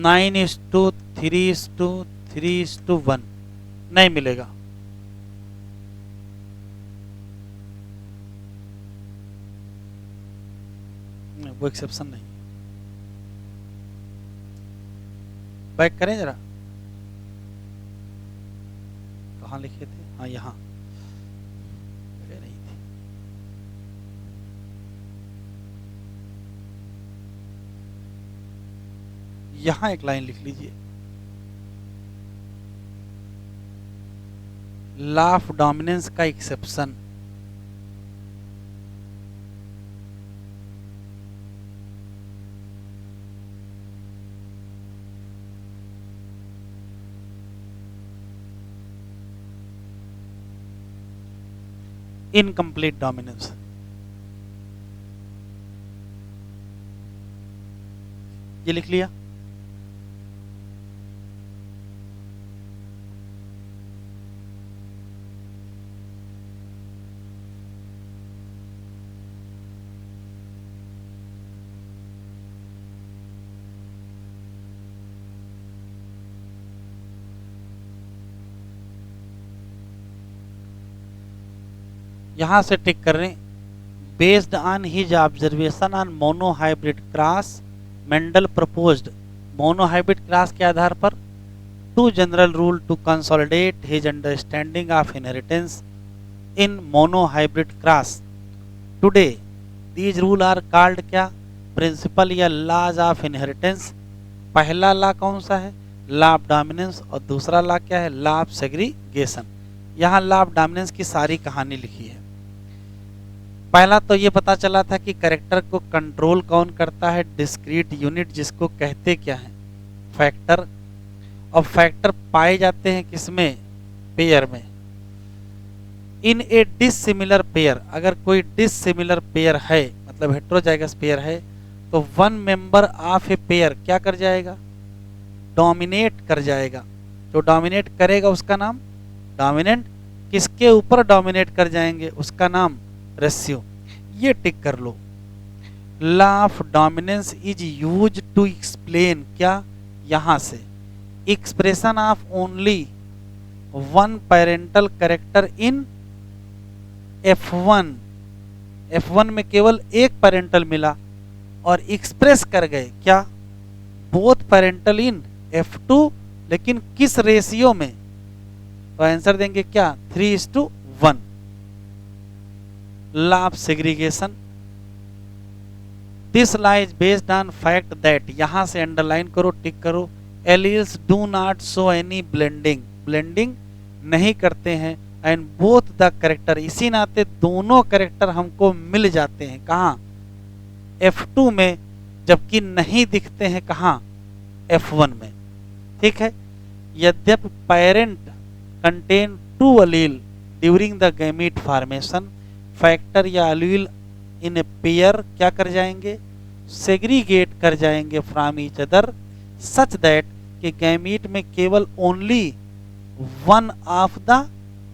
9:3:3:1 नहीं मिलेगा। वो एक्सेप्शन नहीं। बैक करें जरा, कहाँ लिखे थे? हाँ यहाँ नहीं थी। यहाँ एक लाइन लिख लीजिए, लॉ ऑफ डोमिनेंस का एक्सेप्शन। Incomplete dominance. ये लिख लिया। यहां से टिक कर रहे हैं। Based on his observation on monohybrid cross Mendel proposed, monohybrid cross के आधार पर two general rule to consolidate his understanding of inheritance in monohybrid cross. Today these rule are called क्या? प्रिंसिपल या लॉज ऑफ इनहेरिटेंस। पहला law कौन सा है? Law of dominance. और दूसरा लॉ क्या है? Law of segregation. यहाँ लॉ ऑफ डोमिनेंस की सारी कहानी लिखी है। पहला तो ये पता चला था कि कैरेक्टर को कंट्रोल कौन करता है? डिस्क्रीट यूनिट, जिसको कहते क्या है? फैक्टर। और फैक्टर पाए जाते हैं किसमें? पेयर में। इन ए डिसिमिलर पेयर, अगर कोई डिसिमिलर पेयर है, मतलब हेट्रोजाइगस पेयर है, तो one member of a pair क्या कर जाएगा? डोमिनेट कर जाएगा। जो डोमिनेट करेगा उसका नाम डोमिनेंट। किसके ऊपर डोमिनेट कर जाएंगे? उसका नाम रेशियो। ये टिक कर लो। Law of dominance is use to explain क्या? यहां से expression of only one parental character in F1। F1 में केवल एक पेरेंटल मिला और एक्सप्रेस कर गए क्या? बोथ पेरेंटल इन F2, लेकिन किस रेशियो में? तो आंसर देंगे क्या? 3:1। Law of segregation. This law is based on fact that, यहां से अंडरलाइन करो, टिक करो, alleles do not show any blending, blending नहीं करते हैं, एंड बोथ द कैरेक्टर, इसी नाते दोनों कैरेक्टर हमको मिल जाते हैं। कहाँ? F2 में, जबकि नहीं दिखते हैं कहाँ? F1 में। ठीक है। यद्यपि parent contain two allele during the gamete formation, factor या अलील इन ए पेयर क्या कर जाएंगे? सेग्रीगेट कर जाएंगे from each other such that कि गैमीट में केवल only one of the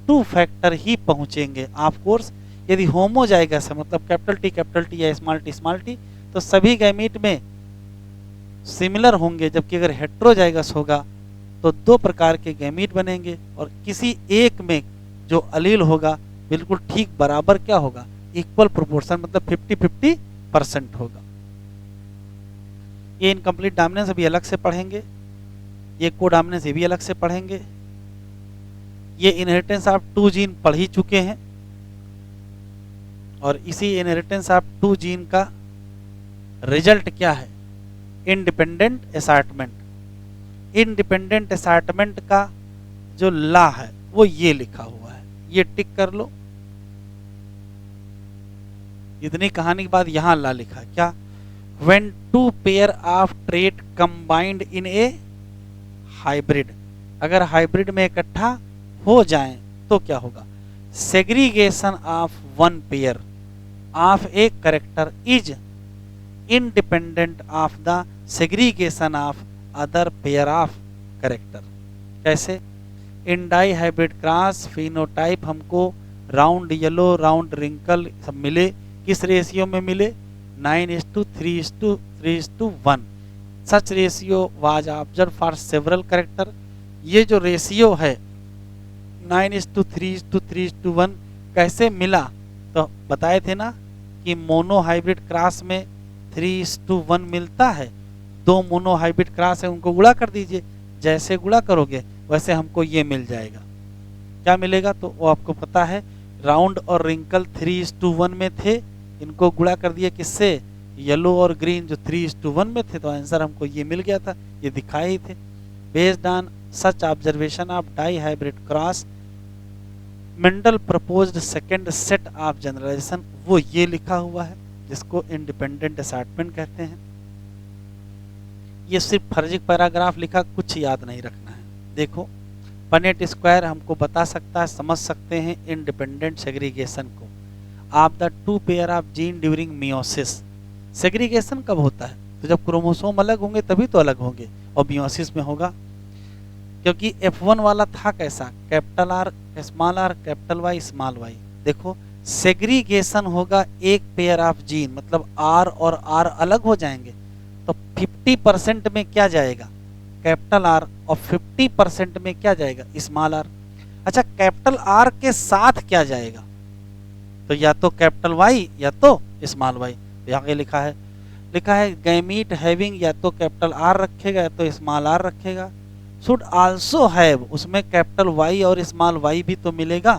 two factor ही पहुंचेंगे। ऑफ कोर्स यदि होमोजाइगस है, मतलब कैपिटल टी या स्मॉल टी, तो सभी गैमीट में सिमिलर होंगे, जबकि अगर हेट्रोजाइगस होगा तो दो प्रकार के गैमीट बनेंगे और किसी एक में जो अलील होगा बिल्कुल ठीक बराबर क्या होगा? इक्वल प्रोपोर्शन, मतलब 50-50% होगा। ये इनकम्प्लीट डोमिनेंस अभी अलग से पढ़ेंगे, ये कोडोमिनेंस ये भी अलग से पढ़ेंगे। ये इनहेरिटेंस ऑफ टू जीन पढ़ ही चुके हैं और इसी इनहेरिटेंस ऑफ टू जीन का रिजल्ट क्या है? Independent assortment. इंडिपेंडेंट असॉर्टमेंट का जो लॉ है वो ये लिखा हुआ है, ये टिक कर लो। इतनी कहानी के बाद यहां लॉ लिखा क्या? When two pair of trait combined in a hybrid, अगर हाइब्रिड में इकट्ठा हो जाएं तो क्या होगा? Segregation of one pair of a character is independent of the segregation of other pair of character. कैसे? In dihybrid cross phenotype हमको राउंड येलो, राउंड रिंकल सब मिले। किस रेशियो में मिले? 9:3:3:1। Such ratio was observe for several character. ये जो ratio है 9:3:3:1 कैसे मिला? तो बताए थे ना कि मोनो हाइब्रिड क्रॉस में 3:1 मिलता है। दो मोनो हाइब्रिड क्रॉस है, उनको गुणा कर दीजिए, जैसे गुणा करोगे वैसे हमको ये मिल जाएगा। क्या मिलेगा? तो वो आपको पता है, राउंड और रिंकल 3:1 में थे, इनको गुणा कर दिया किससे? येलो और ग्रीन जो 3:1 में थे, तो आंसर हमको ये मिल गया था, ये दिखाए ही थे। Based on such observation of dihybrid cross Mendel proposed second set of generalisation, वो ये लिखा हुआ है जिसको इंडिपेंडेंट असॉर्टमेंट कहते हैं। ये सिर्फ फर्जी पैराग्राफ लिखा, कुछ याद नहीं रखना है। देखो, पनेट स्क्वायर हमको बता सकता है, समझ सकते हैं इंडिपेंडेंट सेग्रीगेशन को। Of the to pair of gene during meiosis. Segregation कब होता है? तो जब क्रोमोसोम अलग होंगे तभी तो अलग होंगे, और मियोसिस में होगा। क्योंकि F1 वाला था कैसा, capital R small R capital Y small Y. देखो सेग्रीगेशन होगा एक पेयर ऑफ जीन, मतलब आर और आर अलग हो जाएंगे, तो 50% में क्या जाएगा, कैपिटल आर, और 50% में क्या जाएगा, स्मॉल आर। अच्छा कैपिटल आर के साथ क्या जाएगा, तो या तो कैपिटल वाई या तो स्मॉल वाई। तो यहाँ लिखा है गैमीट हैविंग, या तो कैपिटल आर रखेगा या तो स्मॉल आर रखेगा। शुड आल्सो हैव, उसमें कैपिटल वाई और स्मॉल वाई भी तो मिलेगा।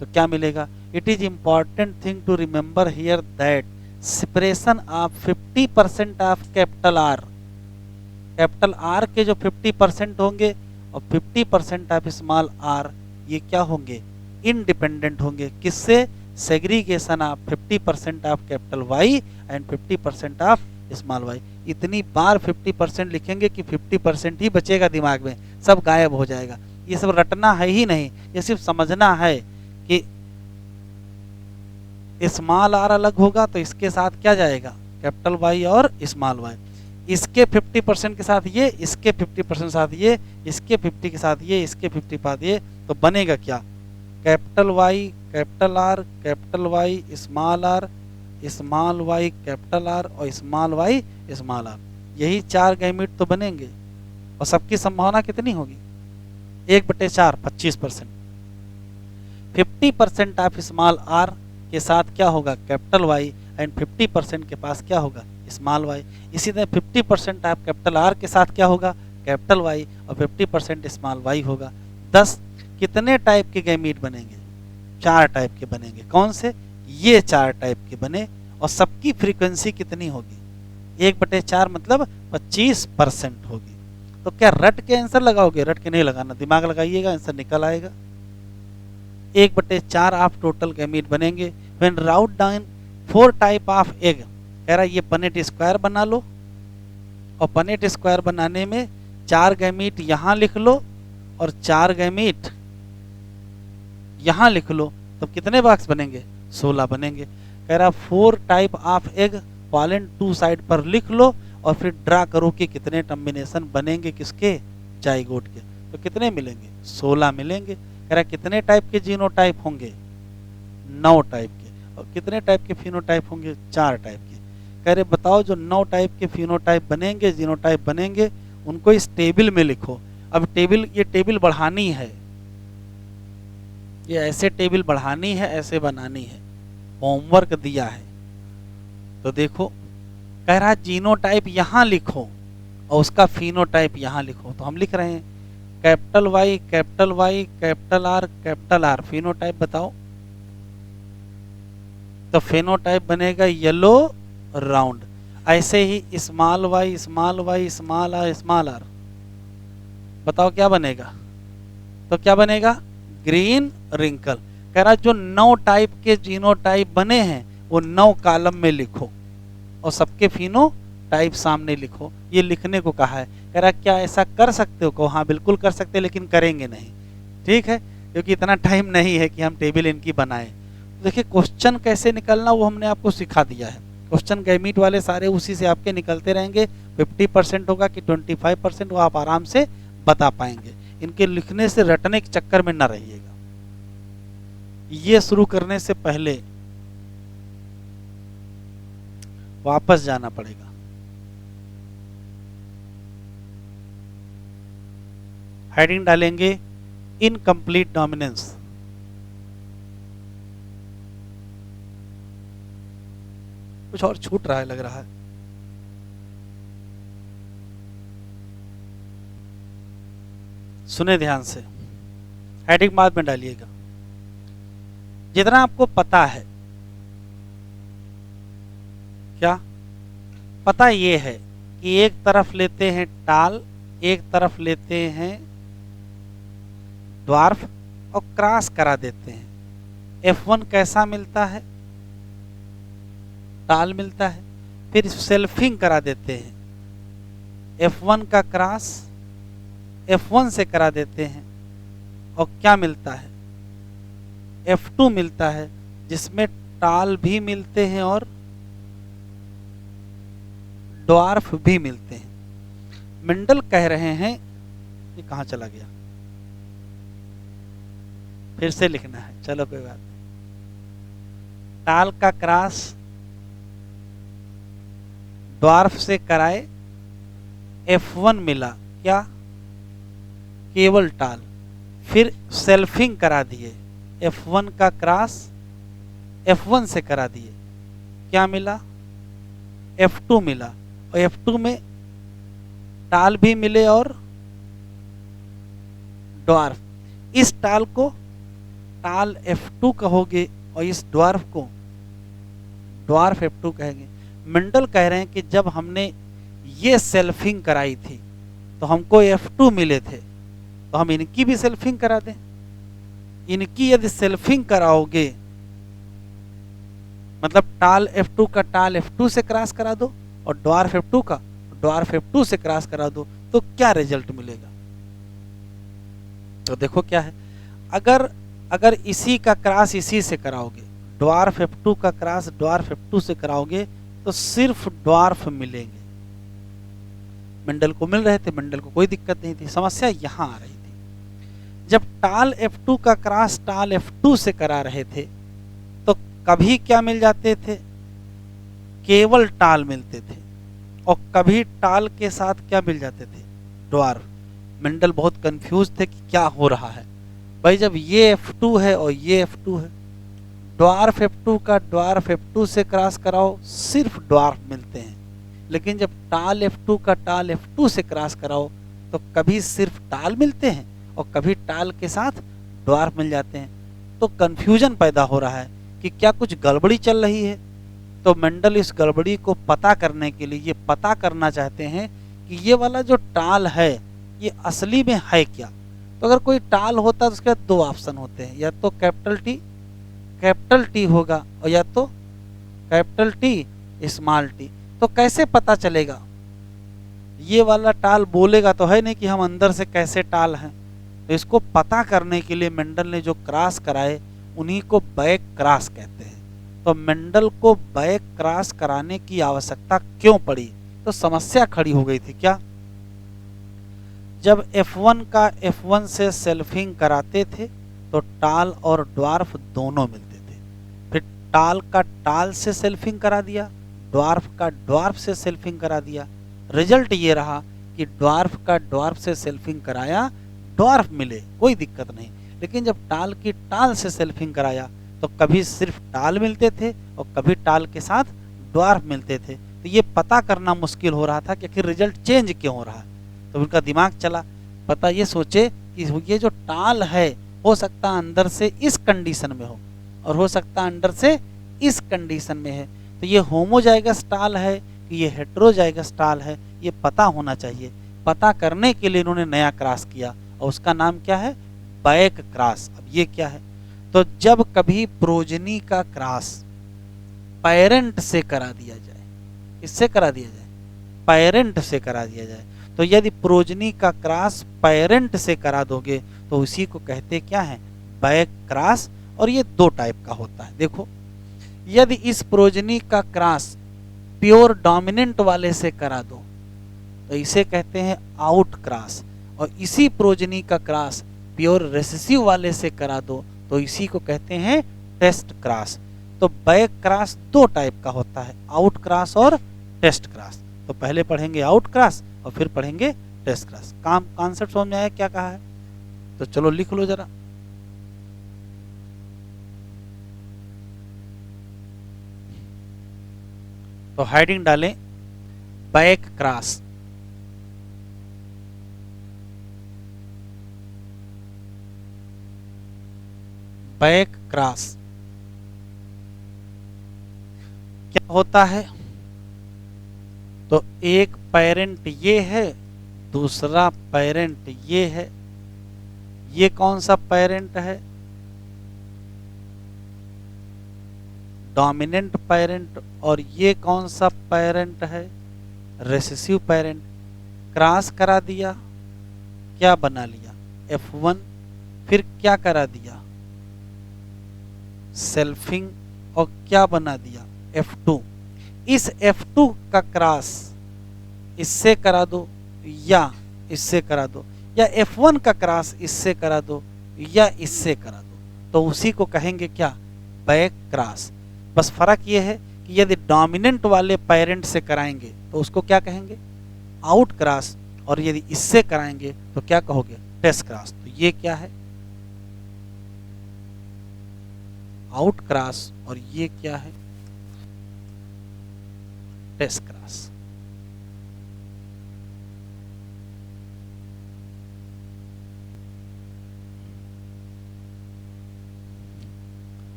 तो क्या मिलेगा, it is important thing to remember here that separation of 50% of capital R, capital R के जो 50% होंगे और 50% ऑफ स्मॉल आर, ये क्या होंगे, इंडिपेंडेंट होंगे। किससे, segregation of 50% of capital Y and 50% of small Y. इतनी बार 50% लिखेंगे कि 50% ही बचेगा दिमाग में, सब गायब हो जाएगा। ये सब रटना है ही नहीं, ये सिर्फ समझना है कि स्मॉल आर अलग होगा तो इसके साथ क्या जाएगा, कैपिटल वाई और स्मॉल वाई। इसके 50% के साथ ये, इसके 50% के साथ ये, इसके 50 के साथ ये, इसके 50 के साथ ये, तो बनेगा क्या, capital Y capital R capital Y small R small Y capital R और स्मॉल वाई स्मॉल आर। यही 4 गैमीट तो बनेंगे, और सबकी संभावना कितनी होगी, 1/4 25%। 50% ऑफ स्मॉल आर के साथ क्या होगा, कैपिटल वाई, एंड 50% के पास क्या होगा, स्मॉल वाई। इसी तरह 50% ऑफ कैपिटल आर के साथ क्या होगा, कैपिटल वाई, और 50% स्मॉल वाई होगा। 10 कितने टाइप के गैमीट बनेंगे, 4 टाइप के बनेंगे। कौन से, ये 4 टाइप के बने, और सबकी फ्रीक्वेंसी कितनी होगी, 1/4 मतलब 25% होगी। तो क्या रट के आंसर लगाओगे, रट के नहीं लगाना, दिमाग लगाइएगा, आंसर निकल आएगा। 1/4 ऑफ टोटल गैमीट बनेंगे। When route down 4 type of egg, कह रहा ये पनेट स्क्वायर बना लो, और पनेट स्क्वायर बनाने में 4 गैमीट यहाँ लिख लो और 4 गैमीट यहाँ लिख लो, तो कितने बॉक्स बनेंगे, 16 बनेंगे। कह रहा 4 type of egg pollen 2 side पर लिख लो, और फिर ड्रा करो कि कितने कॉम्बिनेशन बनेंगे, किसके, जाइगोट के। तो कितने मिलेंगे, 16 मिलेंगे। कह रहा कितने टाइप के जीनोटाइप होंगे, 9 टाइप के। और कितने टाइप के फिनोटाइप होंगे, 4 टाइप के। कह रहे बताओ जो 9 टाइप के फिनोटाइप बनेंगे, जीनोटाइप बनेंगे, उनको इस टेबल में लिखो। अब ये टेबल बढ़ानी है, ये ऐसे टेबल बढ़ानी है, ऐसे बनानी है, होमवर्क दिया है। तो देखो कह रहा जीनोटाइप यहाँ लिखो और उसका फिनोटाइप यहाँ लिखो। तो हम लिख रहे हैं capital Y capital R phenotype बताओ। तो फिनोटाइप बनेगा येलो राउंड। ऐसे ही स्मॉल वाई स्मॉल आर बताओ क्या बनेगा, तो क्या बनेगा, ग्रीन रिंकल। कह रहा जो 9 टाइप के जीनोटाइप बने हैं वो 9 कॉलम में लिखो और सबके फिनो टाइप सामने लिखो। ये लिखने को कहा है। कह रहा क्या ऐसा कर सकते हो, को हाँ बिल्कुल कर सकते, लेकिन करेंगे नहीं, ठीक है, क्योंकि इतना टाइम नहीं है कि हम टेबल इनकी बनाएं। तो देखिए क्वेश्चन कैसे निकलना वो हमने आपको सिखा दिया है। क्वेश्चन गैमीट वाले सारे उसी से आपके निकलते रहेंगे। 50% होगा कि 25%, वो आप आराम से बता पाएंगे। इनके लिखने से रटने के चक्कर में न रहिएगा। ये शुरू करने से पहले वापस जाना पड़ेगा। हेडिंग डालेंगे इनकम्प्लीट डोमिनेंस। कुछ और छूट रहा है लग रहा है। सुने ध्यान से, हेडिंग बाद में डालिएगा। जितना आपको पता है, क्या पता ये है कि एक तरफ लेते हैं टाल, एक तरफ लेते हैं ड्वार्फ और क्रॉस करा देते हैं। F1 कैसा मिलता है, टाल मिलता है। फिर सेल्फिंग करा देते हैं, F1 का क्रॉस F1 से करा देते हैं और क्या मिलता है, F2 मिलता है, जिसमें टाल भी मिलते हैं और ड्वार्फ भी मिलते हैं। मेंडल कह रहे हैं, ये कहां चला गया, फिर से लिखना है, चलो कोई बात नहीं। टाल का क्रॉस ड्वार्फ से कराए, F1 मिला, क्या, केवल टाल, फिर सेल्फिंग करा दिए, F1 का क्रॉस F1 से करा दिए, क्या मिला, F2 मिला, और F2 में टाल भी मिले और ड्वार्फ। इस टाल को टाल F2 कहोगे और इस ड्वार्फ को ड्वार्फ F2 कहेंगे। मेंडल कह रहे हैं कि जब हमने ये सेल्फिंग कराई थी तो हमको F2 मिले थे, तो हम इनकी भी सेल्फिंग करा दें। इनकी यदि सेल्फिंग कराओगे मतलब टाल F2 का टाल F2 से क्रॉस करा दो और ड्वार्फ F2 का ड्वार्फ F2 से क्रॉस करा दो, तो क्या रिजल्ट मिलेगा। तो देखो क्या है, अगर इसी का क्रॉस इसी से कराओगे, ड्वार्फ F2 का क्रॉस ड्वार्फ F2 से कराओगे तो सिर्फ ड्वार्फ मिलेंगे। मेंडल को मिल रहे थे, मेंडल को कोई दिक्कत नहीं थी। समस्या यहां आ रही थी, जब टाल F2 का क्रॉस टाल F2 से करा रहे थे तो कभी क्या मिल जाते थे, केवल टाल मिलते थे, और कभी टाल के साथ क्या मिल जाते थे, ड्वार्फ। मेंडल बहुत कंफ्यूज थे कि क्या हो रहा है। भाई जब ये F2 है और ये F2 है, ड्वार्फ F2 का ड्वार्फ F2 से क्रॉस कराओ सिर्फ ड्वार्फ मिलते हैं, लेकिन जब टाल F2 का टाल F2 से क्रॉस कराओ तो कभी सिर्फ टाल मिलते हैं और कभी टाल के साथ ड्वार्फ मिल जाते हैं। तो कंफ्यूजन पैदा हो रहा है कि क्या कुछ गड़बड़ी चल रही है। तो मेंडल इस गड़बड़ी को पता करने के लिए ये पता करना चाहते हैं कि ये वाला जो टाल है ये असली में है क्या। तो अगर कोई टाल होता तो उसके दो ऑप्शन होते हैं, या तो कैपिटल टी होगा और या तो कैपिटल टी स्मॉल टी। तो कैसे पता चलेगा, ये वाला टाल बोलेगा तो है नहीं कि हम अंदर से कैसे टाल हैं। तो इसको पता करने के लिए मेंडल ने जो क्रॉस कराए उन्हीं को बैक क्रॉस कहते हैं। तो मेंडल को बैक क्रॉस कराने की आवश्यकता क्यों पड़ी, तो समस्या खड़ी हो गई थी क्या। जब F1 का F1 से सेल्फिंग कराते थे तो टाल और ड्वार्फ दोनों मिलते थे, फिर टाल का टाल से सेल्फिंग करा दिया, ड्वार्फ का ड्वार्फ से सेल्फिंग करा दिया। रिजल्ट ये रहा कि ड्वार्फ का ड्वार्फ से सेल्फिंग कराया, ड्वार्फ मिले, कोई दिक्कत नहीं। लेकिन जब टाल की टाल से सेल्फिंग कराया तो कभी सिर्फ टाल मिलते थे और कभी टाल के साथ ड्वार्फ मिलते थे। तो ये पता करना मुश्किल हो रहा था कि आखिर रिजल्ट चेंज क्यों हो रहा है। तो उनका दिमाग चला, पता ये सोचे कि ये जो टाल है हो सकता अंदर से इस कंडीशन में हो और हो सकता अंदर से इस कंडीशन में है। तो ये होमोजाइगस टाल है कि ये हेटेरोजाइगस टाल है, ये पता होना चाहिए। पता करने के लिए इन्होंने नया क्रॉस किया और उसका नाम क्या है, बैक क्रॉस। अब ये क्या है, तो जब कभी प्रोजनी का क्रॉस पेरेंट से करा दिया जाए, किससे करा दिया जाए, पेरेंट से करा दिया जाए, तो यदि प्रोजनी का क्रॉस पेरेंट से करा दोगे तो उसी को कहते क्या है, बैक क्रॉस। और ये दो टाइप का होता है। देखो, यदि इस प्रोजनी का क्रॉस प्योर डोमिनेंट वाले से करा दो तो इसे कहते हैं आउट क्रॉस, और इसी प्रोजनी का क्रॉस प्योर रेसेसिव वाले से करा दो तो इसी को कहते हैं टेस्ट क्रॉस। तो बैक क्रॉस दो टाइप का होता है, आउट क्रॉस और टेस्ट क्रॉस। तो पहले पढ़ेंगे आउट क्रॉस और फिर पढ़ेंगे टेस्ट क्रॉस। कॉन्सेप्ट समझ में आया क्या कहा है, तो चलो लिख लो जरा। तो हेडिंग डालें बैक क्रॉस। बैक क्रॉस क्या होता है, तो एक पेरेंट ये है, दूसरा पेरेंट ये है। ये कौन सा पेरेंट है, डोमिनेंट पेरेंट, और ये कौन सा पेरेंट है, रेसेसिव पेरेंट। क्रॉस करा दिया, क्या बना लिया, F1, फिर क्या करा दिया, सेल्फिंग, और क्या बना दिया F2। इस F2 का क्रॉस इससे करा दो या इससे करा दो, या F1 का क्रॉस इससे करा दो या इससे करा दो, तो उसी को कहेंगे क्या, बैक क्रॉस। बस फर्क ये है कि यदि डोमिनेंट वाले पेरेंट से कराएंगे तो उसको क्या कहेंगे, आउट क्रॉस, और यदि इससे कराएंगे तो क्या कहोगे, टेस्ट क्रॉस। तो ये क्या है, आउट क्रॉस, और ये क्या है, test cross.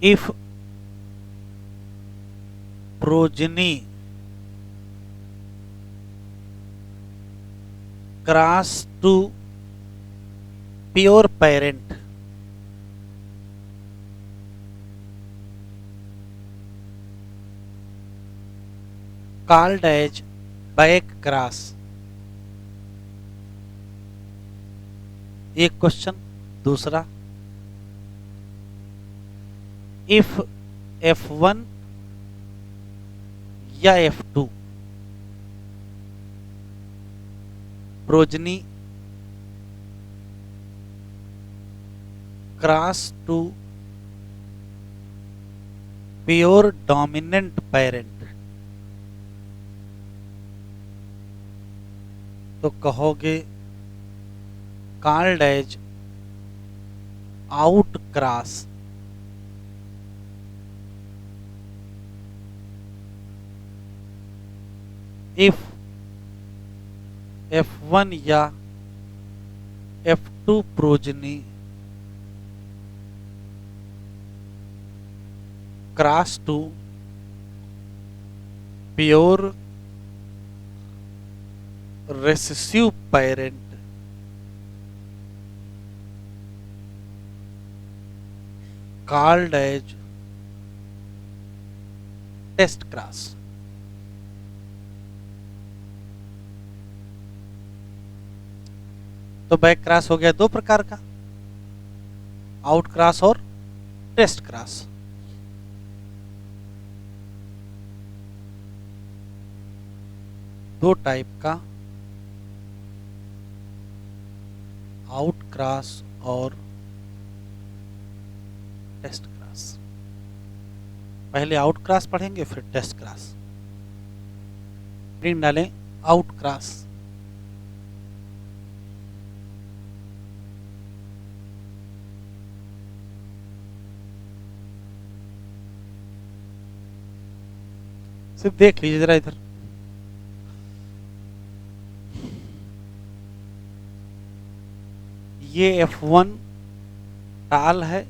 if progeny cross to pure parent called as back cross। एक क्वेश्चन। दूसरा, इफ F1 या F2 progeny cross to pure dominant parent, तो कहोगे called as out cross. If F1 या F2 progeny cross to pure recessive parent called as test cross. तो back cross हो गया दो प्रकार का, आउट क्रॉस और टेस्ट क्रॉस। दो टाइप का, आउट क्रॉस और टेस्ट क्रॉस। पहले आउट क्रॉस पढ़ेंगे फिर टेस्ट क्रॉस। प्रिंट डालें आउट क्रॉस। सिर्फ देख लीजिए जरा इधर, ये F1 टाल है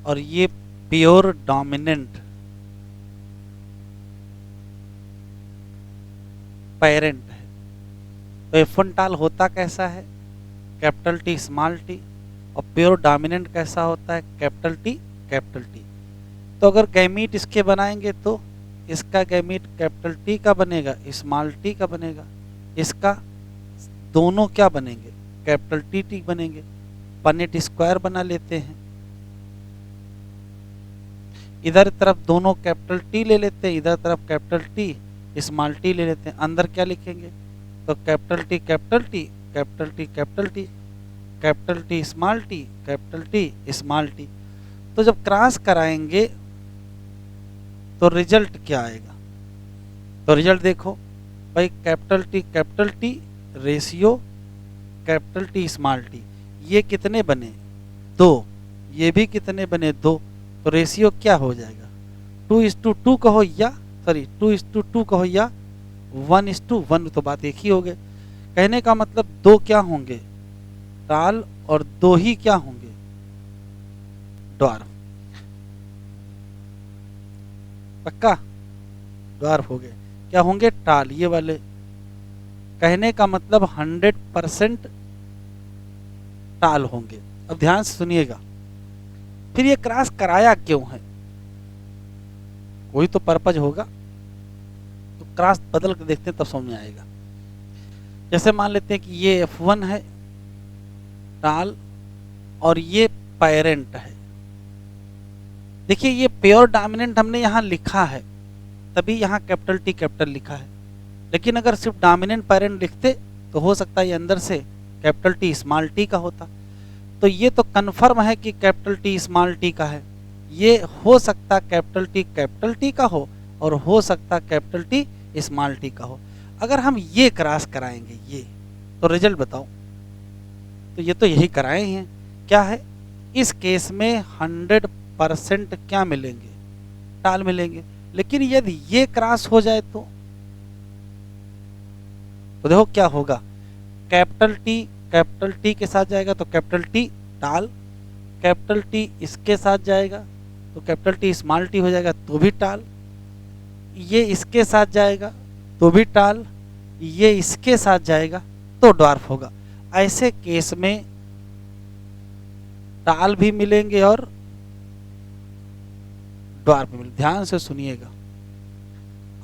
और ये प्योर डोमिनेंट पेरेंट है। तो F1 टाल होता कैसा है, कैपिटल टी स्मॉल टी, और प्योर डोमिनेंट कैसा होता है, कैपिटल टी कैपिटल टी। तो अगर गैमीट इसके बनाएंगे तो इसका गैमीट कैपिटल टी का बनेगा, स्मॉल टी का बनेगा, इसका दोनों क्या बनेंगे, कैपिटल टी टी बनेंगे। पनेट स्क्वायर बना लेते हैं, इधर तरफ दोनों कैपिटल टी ले लेते हैं, इधर तरफ कैपिटल टी स्मॉल टी ले लेते हैं। अंदर क्या लिखेंगे, तो capital T capital T capital T capital T capital T small T capital T small T. तो जब क्रॉस कराएंगे तो रिजल्ट क्या आएगा, तो रिजल्ट देखो भाई, capital T ratio capital T small T, ये कितने बने, दो, ये भी कितने बने, दो। तो रेशियो क्या हो जाएगा, 2:2 कहो या 2:2 कहो या 1:1, तो बात एक ही हो गई। कहने का मतलब दो क्या होंगे, टाल, और दो ही क्या होंगे, ड्वार्फ। पक्का ड्वार्फ हो गए, क्या होंगे, टाल, ये वाले। कहने का मतलब 100% टाल होंगे। अब ध्यान से सुनिएगा, फिर ये क्रॉस कराया क्यों है, कोई तो पर्पज होगा, तो क्रॉस बदल के देखते हैं तब समझ में आएगा। जैसे मान लेते हैं कि ये F1 है टाल, और ये पेरेंट है। देखिए ये प्योर डोमिनेंट हमने यहाँ लिखा है, तभी यहाँ कैपिटल टी कैपिटल लिखा है, लेकिन अगर सिर्फ डोमिनेंट पेरेंट लिखते तो हो सकता है ये अंदर से कैपिटल टी स्मॉल टी का होता। तो ये तो कन्फर्म है कि कैपिटल टी स्मॉल टी का है। ये हो सकता कैपिटल टी का हो, और हो सकता कैपिटल टी स्मॉल टी का हो। अगर हम ये क्रॉस कराएंगे ये, तो रिजल्ट बताओ। तो ये तो यही कराए हैं, क्या है इस केस में 100% क्या मिलेंगे, टाल मिलेंगे। लेकिन यदि ये क्रॉस हो जाए तो देखो क्या होगा, कैपिटल टी के साथ जाएगा तो कैपिटल टी टाल, कैपिटल टी इसके साथ जाएगा तो कैपिटल टी स्मॉल टी हो जाएगा तो भी टाल, ये इसके साथ जाएगा तो भी टाल, ये इसके साथ जाएगा तो ड्वार्फ होगा। ऐसे केस में टाल भी मिलेंगे और ड्वार्फ भी मिलेंगे। ध्यान से सुनिएगा,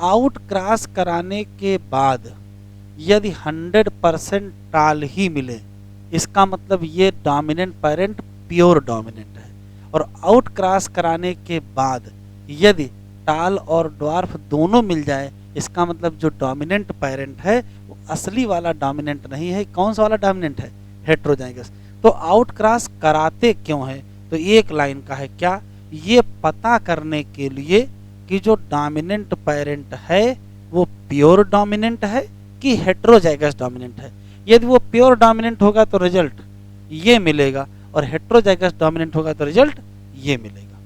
आउट क्रॉस कराने के बाद यदि 100% टाल ही मिले, इसका मतलब ये डोमिनेंट पेरेंट प्योर डोमिनेंट है। और आउट क्रॉस कराने के बाद यदि टाल और ड्वार्फ दोनों मिल जाए, इसका मतलब जो डोमिनेंट पेरेंट है वो असली वाला डोमिनेंट नहीं है। कौन सा वाला डोमिनेंट है, हेटेरोजाइगस। तो आउट क्रॉस कराते क्यों है, तो एक लाइन का है क्या, ये पता करने के लिए कि जो डोमिनेंट पेरेंट है वो प्योर डोमिनेंट है कि हेटेरोजाइगस डोमिनेंट है। यदि वो प्योर डोमिनेंट होगा तो रिजल्ट ये मिलेगा, और हेटेरोजाइगस डोमिनेंट होगा तो रिजल्ट ये मिलेगा।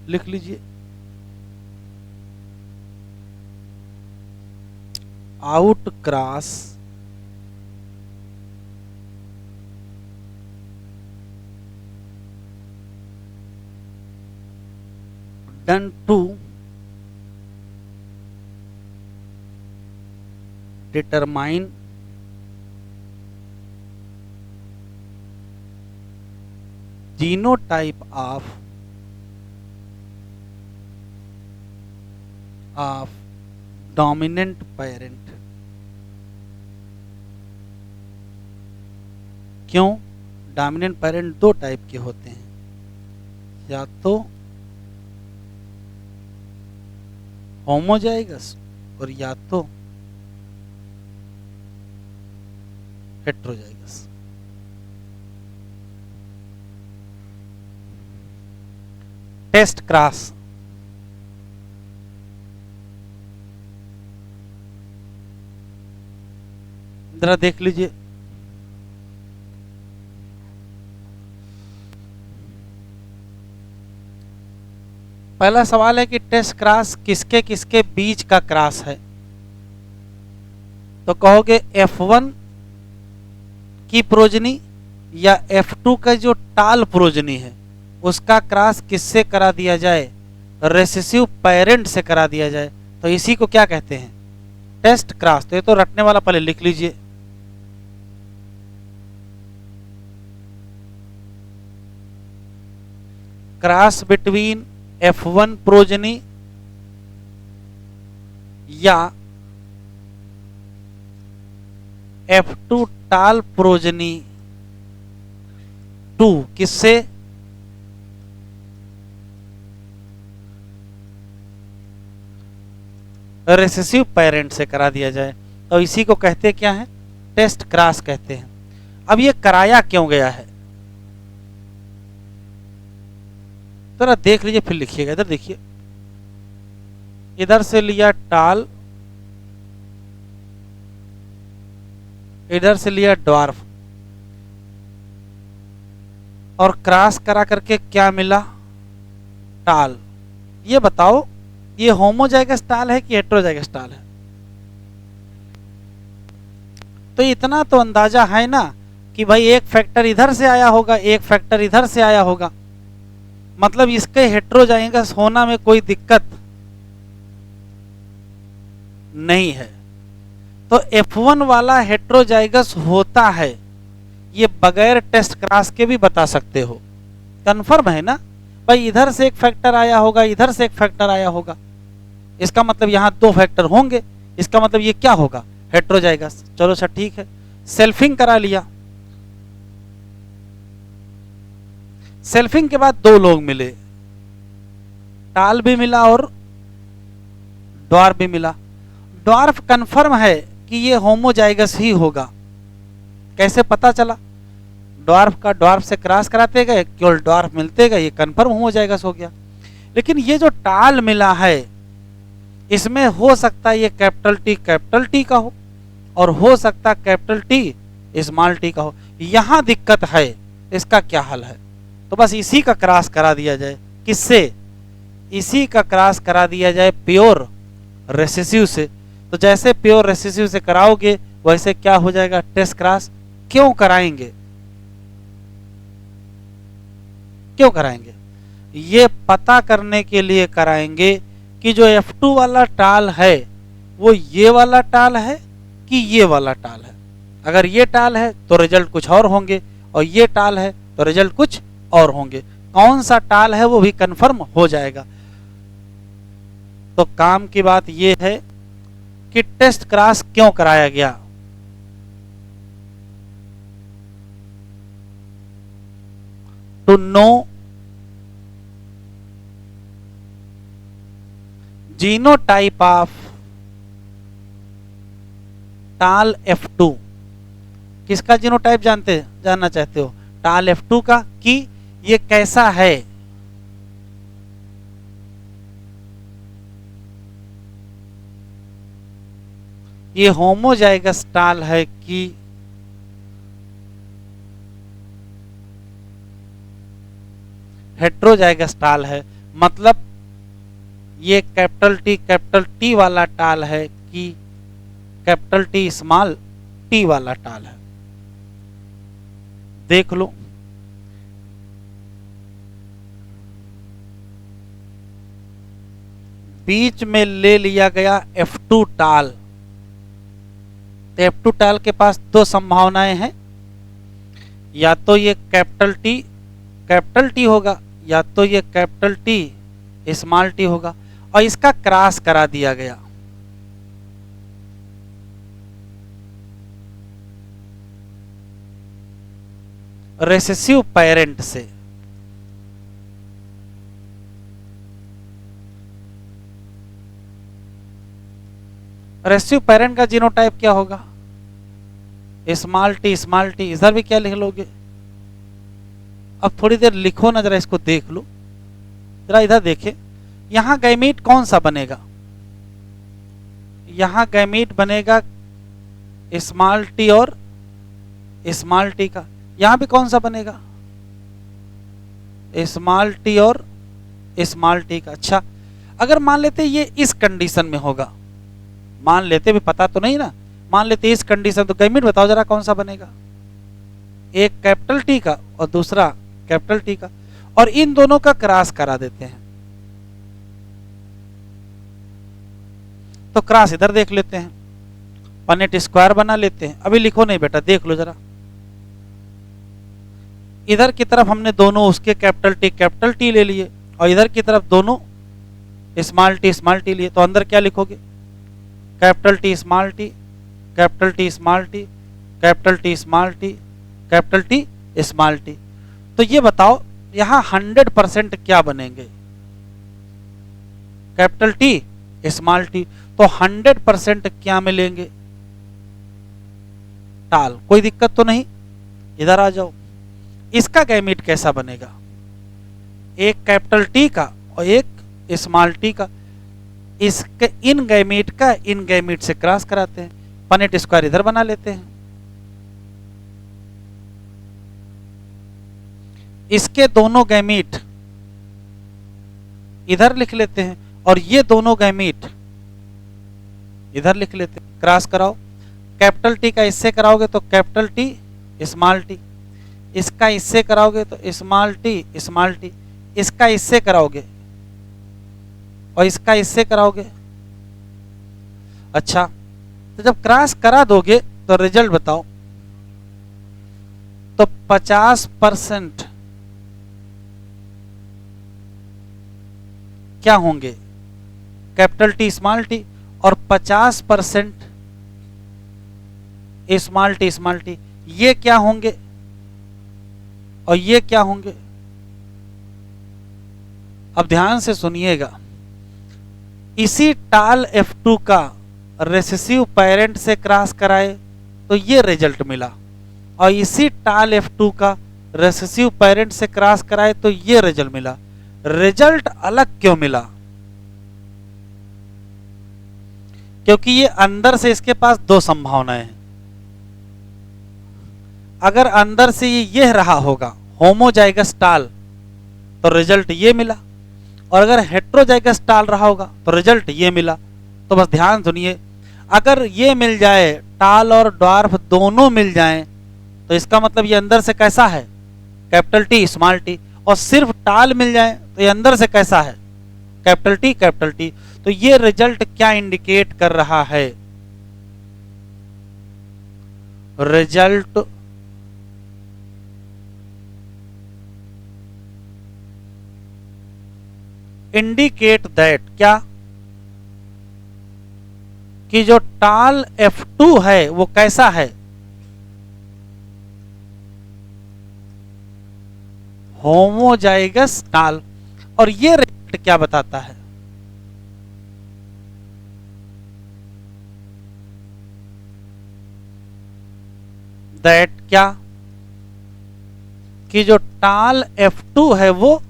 लिख लीजिए, out cross done to determine genotype of dominant parent। क्यों, डोमिनेंट पेरेंट दो टाइप के होते हैं, या तो होमोजाइगस और या तो हेटेरोजाइगस। टेस्ट क्रॉस, जरा देख लीजिए, पहला सवाल है कि टेस्ट क्रॉस किसके किसके बीच का क्रॉस है। तो कहोगे F1 की प्रोजनी या F2 का जो टाल प्रोजनी है उसका क्रॉस किससे करा दिया जाए, रेसेसिव पेरेंट से करा दिया जाए, तो इसी को क्या कहते हैं, टेस्ट क्रॉस। तो ये तो रटने वाला पहले लिख लीजिए, क्रॉस बिटवीन F1 प्रोजनी या F2 टाल प्रोजनी 2 किससे, रेसेसिव पेरेंट से करा दिया जाए, तो इसी को कहते क्या है, टेस्ट क्रॉस कहते हैं। अब ये कराया क्यों गया है, जरा देख लीजिए फिर लिखिएगा। इधर देखिए, इधर से लिया टाल, इधर से लिया ड्वार्फ, और क्रॉस करा करके क्या मिला, टाल। ये बताओ ये होमोजाइगस टाल है कि हेटेरोजाइगस टाल है। तो इतना तो अंदाजा है ना कि भाई एक फैक्टर इधर से आया होगा, एक फैक्टर इधर से आया होगा, मतलब इसके हेटेरोजाइगस होना में कोई दिक्कत नहीं है। तो F1 वाला हेटेरोजाइगस होता है, ये बगैर टेस्ट क्रॉस के भी बता सकते हो, कंफर्म है ना भाई, इधर से एक फैक्टर आया होगा, इधर से एक फैक्टर आया होगा, इसका मतलब यहां दो फैक्टर होंगे, इसका मतलब ये क्या होगा, हेटेरोजाइगस। चलो सर ठीक है, सेल्फिंग करा लिया, सेल्फिंग के बाद दो लोग मिले, टाल भी मिला और ड्वार्फ भी मिला। ड्वार्फ कंफर्म है कि ये होमोजाइगस ही होगा। कैसे पता चला? ड्वार्फ का ड्वार्फ से क्रॉस कराते गए, केवल ड्वार्फ मिलते गए, ये कंफर्म होमोजाइगस हो गया। लेकिन ये जो टाल मिला है, इसमें हो सकता है ये कैपिटल टी का हो, और हो सकता है कैपिटल टी स्मॉल टी का हो। यहां दिक्कत है, इसका क्या हल है? तो बस इसी का क्रॉस करा दिया जाए। किससे? इसी का क्रॉस करा दिया जाए प्योर रेसेसिव से। तो जैसे प्योर रेसेसिव से कराओगे वैसे क्या हो जाएगा? Test cross. क्यों कराएंगे? क्यों कराएंगे? ये पता करने के लिए कराएंगे कि जो F2 वाला टाल है वो ये वाला टाल है कि ये वाला टाल है। अगर ये टाल है तो रिजल्ट कुछ और होंगे, और ये टाल है तो रिजल्ट कुछ और होंगे। कौन सा टाल है वो भी कंफर्म हो जाएगा। तो काम की बात ये है कि टेस्ट क्रॉस क्यों कराया गया। To know genotype of tall F2। किसका जीनोटाइप जानना चाहते हो? टाल F2 का, कि ये कैसा है। ये होमोजाइगस टाल है कि हेट्रोजाइगस टाल है। मतलब ये कैपिटल टी वाला टाल है कि कैपिटल टी स्मॉल टी वाला टाल है। देख लो, बीच में ले लिया गया F2 टाल। तो F2 टाल के पास दो संभावनाएं हैं, या तो ये कैपिटल टी होगा, या तो ये कैपिटल टी स्मॉल टी होगा, और इसका क्रॉस करा दिया गया। रेसेसिव पेरेंट से। रेसेसिव पेरेंट का जीनोटाइप क्या होगा? Small T. इधर भी क्या लिख लोगे? अब थोड़ी देर लिखो ना, जरा इसको देख लो, जरा इधर देखे। यहां गैमीट कौन सा बनेगा? यहां गैमीट बनेगा स्मॉल टी और स्मॉल टी का। यहां भी कौन सा बनेगा? स्मॉल टी और स्मॉल टी का। अच्छा, अगर मान लेते ये इस कंडीशन में होगा, मान लेते, भी पता तो नहीं ना, मान लेते इस कंडीशन, तो गैमीट बताओ जरा कौन सा बनेगा? एक कैपिटल टी का और दूसरा कैपिटल टी का, और इन दोनों का क्रॉस करा देते हैं। तो क्रॉस इधर देख लेते हैं, पनेट स्क्वायर बना लेते हैं। अभी लिखो नहीं बेटा, देख लो जरा। इधर की तरफ हमने दोनों उसके कैपिटल टी ले लिए, और इधर की तरफ दोनों स्मॉल टी लिए। तो अंदर क्या लिखोगे? Capital T small T, capital T small T, capital T small T, capital T small T. तो ये बताओ यहां 100% क्या बनेंगे? Capital T small T. तो 100% क्या मिलेंगे? टाल। कोई दिक्कत तो नहीं? इधर आ जाओ। इसका गैमीट कैसा बनेगा? एक कैपिटल टी का और एक स्मॉल टी का। इसके इन गैमीट से क्रॉस कराते हैं, पनेट स्क्वायर इधर बना लेते हैं। इसके दोनों गैमीट इधर लिख लेते हैं, और ये दोनों गैमीट इधर लिख लेते हैं। क्रॉस कराओ। कैपिटल टी का इससे कराओगे तो कैपिटल टी स्मॉल टी, इसका इससे कराओगे तो स्मॉल टी, इसका इससे कराओगे और इसका इससे कराओगे। अच्छा, तो जब क्रॉस करा दोगे तो रिजल्ट बताओ। तो 50% क्या होंगे? कैपिटल टी स्मॉल टी, और 50% स्मॉल टी। ये क्या होंगे और ये क्या होंगे? अब ध्यान से सुनिएगा, इसी टाल F2 का रेसेसिव पेरेंट से क्रॉस कराए तो ये रिजल्ट मिला, और इसी टाल F2 का रेसेसिव पेरेंट से क्रॉस कराए तो ये रिजल्ट मिला। रिजल्ट अलग क्यों मिला? क्योंकि ये अंदर से इसके पास दो संभावनाएं हैं। अगर अंदर से ये रहा होगा होमोजाइगस टाल तो रिजल्ट ये मिला, और अगर हेट्रोजाइगस टाल रहा होगा तो रिजल्ट ये मिला। तो बस ध्यान सुनिए, अगर ये मिल जाए, टाल और ड्वार्फ दोनों मिल जाएं, तो इसका मतलब ये अंदर से कैसा है? Capital T small T. और सिर्फ टाल मिल जाए तो ये अंदर से कैसा है? Capital T capital T. तो ये रिजल्ट क्या इंडिकेट कर रहा है? रिजल्ट इंडिकेट दैट क्या, कि जो टाल F2 है वो कैसा है? होमोजाइगस टाल। और ये रिजल्ट क्या बताता है? दैट क्या, कि जो टाल F2 है वो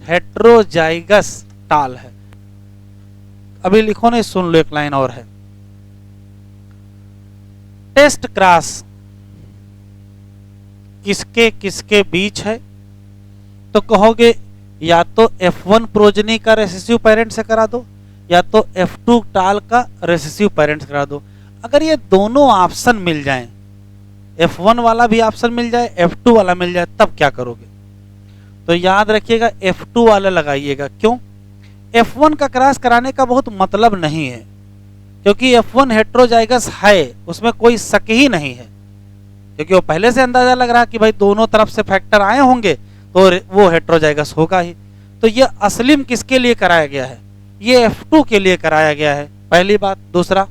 हेट्रोजाइगस टाल है। अभी लिखो ना, सुन लो, एक लाइन और है। टेस्ट क्रॉस किसके किसके बीच है? तो कहोगे या तो F1 प्रोजनी का रेसेसिव पेरेंट से करा दो, या तो F2 टाल का रेसेसिव पेरेंट से करा दो। अगर ये दोनों ऑप्शन मिल जाएं, F1 वाला भी ऑप्शन मिल जाए, F2 वाला मिल जाए, तब क्या करोगे? तो याद रखिएगा, F2 वाला लगाइएगा। क्यों? F1 का क्रॉस कराने का बहुत मतलब नहीं है, क्योंकि F1 हेट्रोजाइगस है, उसमें कोई शक ही नहीं है, क्योंकि वो पहले से अंदाजा लग रहा है कि भाई दोनों तरफ से फैक्टर आए होंगे तो वो हेट्रोजाइगस होगा ही। तो ये असलिम किसके लिए कराया गया है? ये F2 के लिए कराया गया है, पहली बात। दूसरा,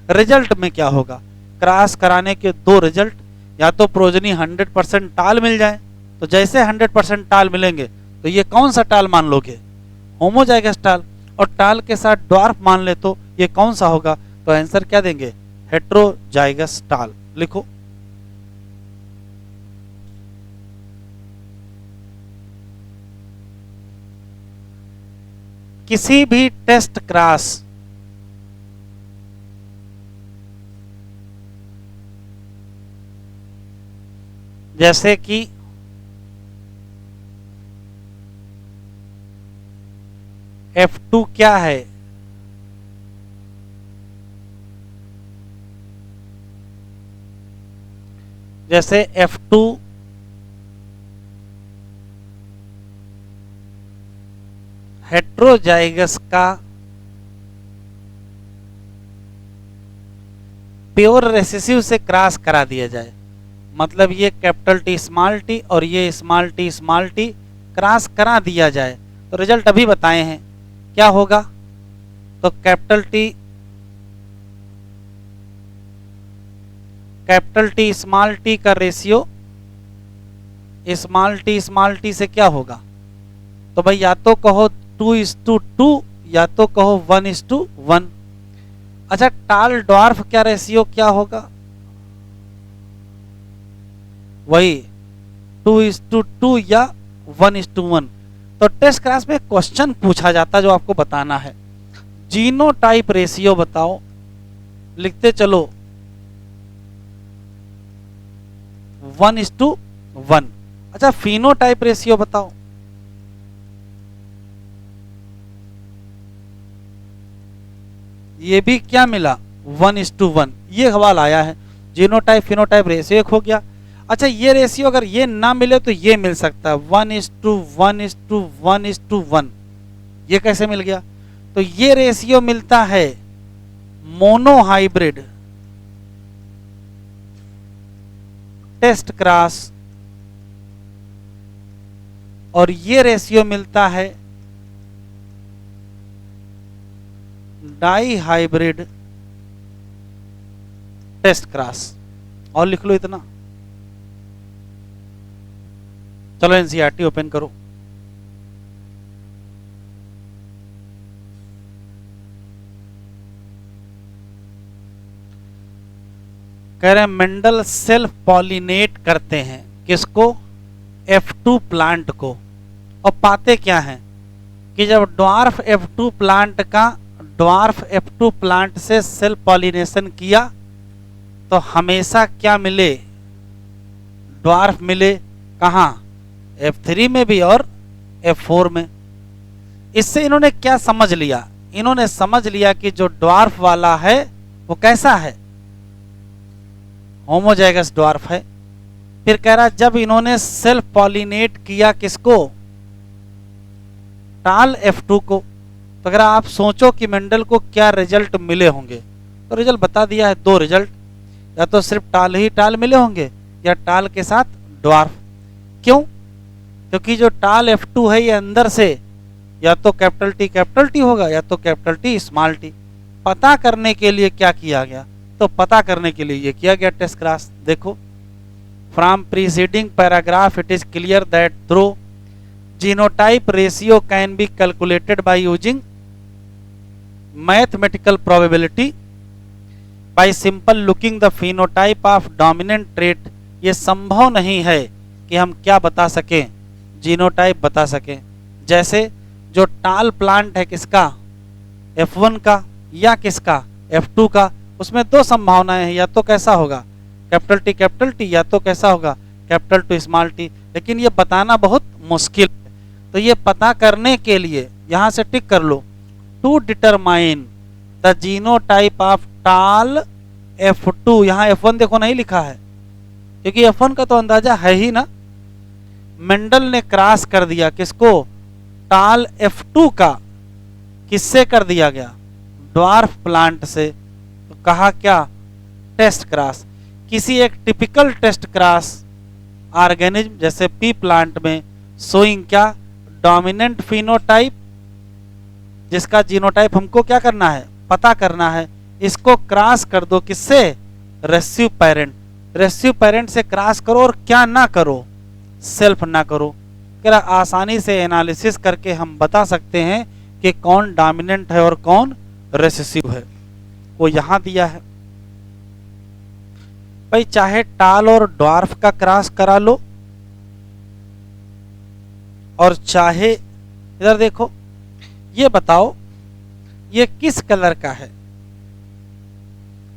रिजल्ट में क्या होगा? क्रॉस कराने के दो रिजल्ट, या तो प्रोजनी 100% टाल मिल जाए, तो जैसे 100% टाल मिलेंगे तो ये कौन सा टाल मान लोगे? होमोजाइगस टाल। और टाल के साथ ड्वार्फ मान ले तो ये कौन सा होगा? तो आंसर क्या देंगे? हेट्रोजाइगस टाल। लिखो, किसी भी टेस्ट क्रॉस जैसे कि F2 क्या है? जैसे F2 हेट्रोजाइगस का प्योर रेसेसिव से क्रॉस करा दिया जाए, मतलब ये कैपिटल टी स्मॉल टी और ये स्मॉल टी क्रॉस करा दिया जाए, तो रिजल्ट अभी बताए हैं क्या होगा? तो कैपिटल टी स्मॉल टी का रेशियो स्मॉल टी से क्या होगा? तो भाई या तो कहो 2:2 या तो कहो 1:1। अच्छा, टाल ड्वार्फ क्या रेशियो क्या होगा? वही 2:2 या 1:1। तो टेस्ट क्लास में क्वेश्चन पूछा जाता जो आपको बताना है, जीनोटाइप रेशियो बताओ। लिखते चलो 1:1। अच्छा, फिनोटाइप रेशियो बताओ। ये भी क्या मिला? 1:1। ये सवाल आया है, जीनोटाइप फिनोटाइप रेशियो एक हो गया। अच्छा, ये रेशियो अगर ये ना मिले तो ये मिल सकता है 1:1:1:1। ये कैसे मिल गया? तो ये रेशियो मिलता है मोनोहाइब्रिड टेस्ट क्रॉस, और ये रेशियो मिलता है डाई हाइब्रिड टेस्ट क्रॉस। और लिख लो इतना, चलो एनसीईआरटी ओपन करो। कह रहे हैं मेंडल सेल्फ पॉलिनेट करते हैं किसको? F2 प्लांट को। और पाते क्या हैं कि जब ड्वार्फ F2 प्लांट से सेल्फ पॉलिनेशन किया तो हमेशा क्या मिले? ड्वार्फ मिले। कहाँ? F3 में भी और F4 में। इससे इन्होंने क्या समझ लिया? इन्होंने समझ लिया कि जो ड्वार्फ वाला है वो कैसा है? होमोजाइगस ड्वार्फ है। फिर कह रहा जब इन्होंने सेल्फ पॉलिनेट किया किसको? टाल F2 को। तो अगर आप सोचो कि मेंडल को क्या रिजल्ट मिले होंगे, तो रिजल्ट बता दिया है, दो रिजल्ट। या तो सिर्फ टाल ही टाल मिले होंगे या टाल के साथ ड्वार्फ। क्यों? क्योंकि जो टाल F2 है ये अंदर से या तो कैपिटल टी होगा या तो कैपिटल टी स्मॉल टी। पता करने के लिए क्या किया गया? तो पता करने के लिए ये किया गया टेस्ट क्लास। देखो, from preceding paragraph it is clear that through genotype ratio can be calculated by using mathematical probability bye simple looking the phenotype of dominant trait. ये संभव नहीं है कि हम क्या बता सकें? जीनोटाइप बता सकें। जैसे जो टाल प्लांट है किसका? F1 का या किसका? F2 का। उसमें दो संभावनाएं हैं, या तो कैसा होगा कैपिटल टी या तो कैसा होगा कैपिटल टू स्मॉल टी। लेकिन ये बताना बहुत मुश्किल है। तो ये पता करने के लिए यहां से टिक कर लो, to determine the genotype of tall F2। यहां F1 देखो नहीं लिखा है, क्योंकि F1 का तो अंदाजा है ही ना। मेंडल ने क्रॉस कर दिया किसको? टाल F2 का। किससे कर दिया गया? ड्वार्फ प्लांट से। तो कहा क्या? Test cross. किसी एक टिपिकल टेस्ट क्रॉस ऑर्गेनिज्म जैसे पी प्लांट में शोइंग क्या? डोमिनेंट फिनोटाइप, जिसका जीनोटाइप हमको क्या करना है? पता करना है। इसको क्रॉस कर दो किससे? रेसिव पेरेंट। रेसिव पेरेंट से क्रॉस करो और क्या ना करो? सेल्फ ना करो। क्या आसानी से एनालिसिस करके हम बता सकते हैं कि कौन डोमिनेंट है और कौन रेसेसिव है। वो यहां दिया है भाई, चाहे टाल और ड्वार्फ का क्रॉस करा लो और चाहे इधर देखो, ये बताओ ये किस कलर का है?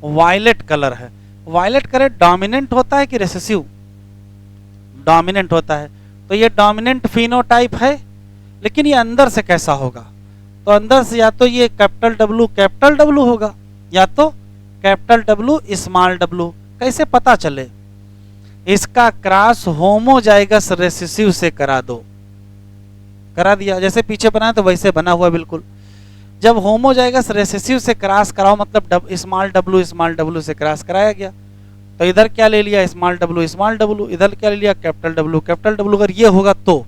वायलेट कलर है। वायलेट कलर डोमिनेंट होता है कि रेसेसिव? डोमिनेंट होता है। तो ये डोमिनेंट फिनोटाइप है। लेकिन ये अंदर से कैसा होगा? तो अंदर से या तो ये कैपिटल W होगा या तो कैपिटल W स्मॉल w। कैसे पता चले? इसका क्रॉस होमोजाइगस रेसेसिव से करा दो। करा दिया, जैसे पीछे बना तो वैसे बना हुआ बिल्कुल। जब होमोजाइगस रेसेसिव से क्रॉस कराओ मतलब स्मॉल w से क्रॉस कराया गया। तो इधर क्या ले लिया? Small w। इधर क्या ले लिया? Capital W। अगर ये होगा तो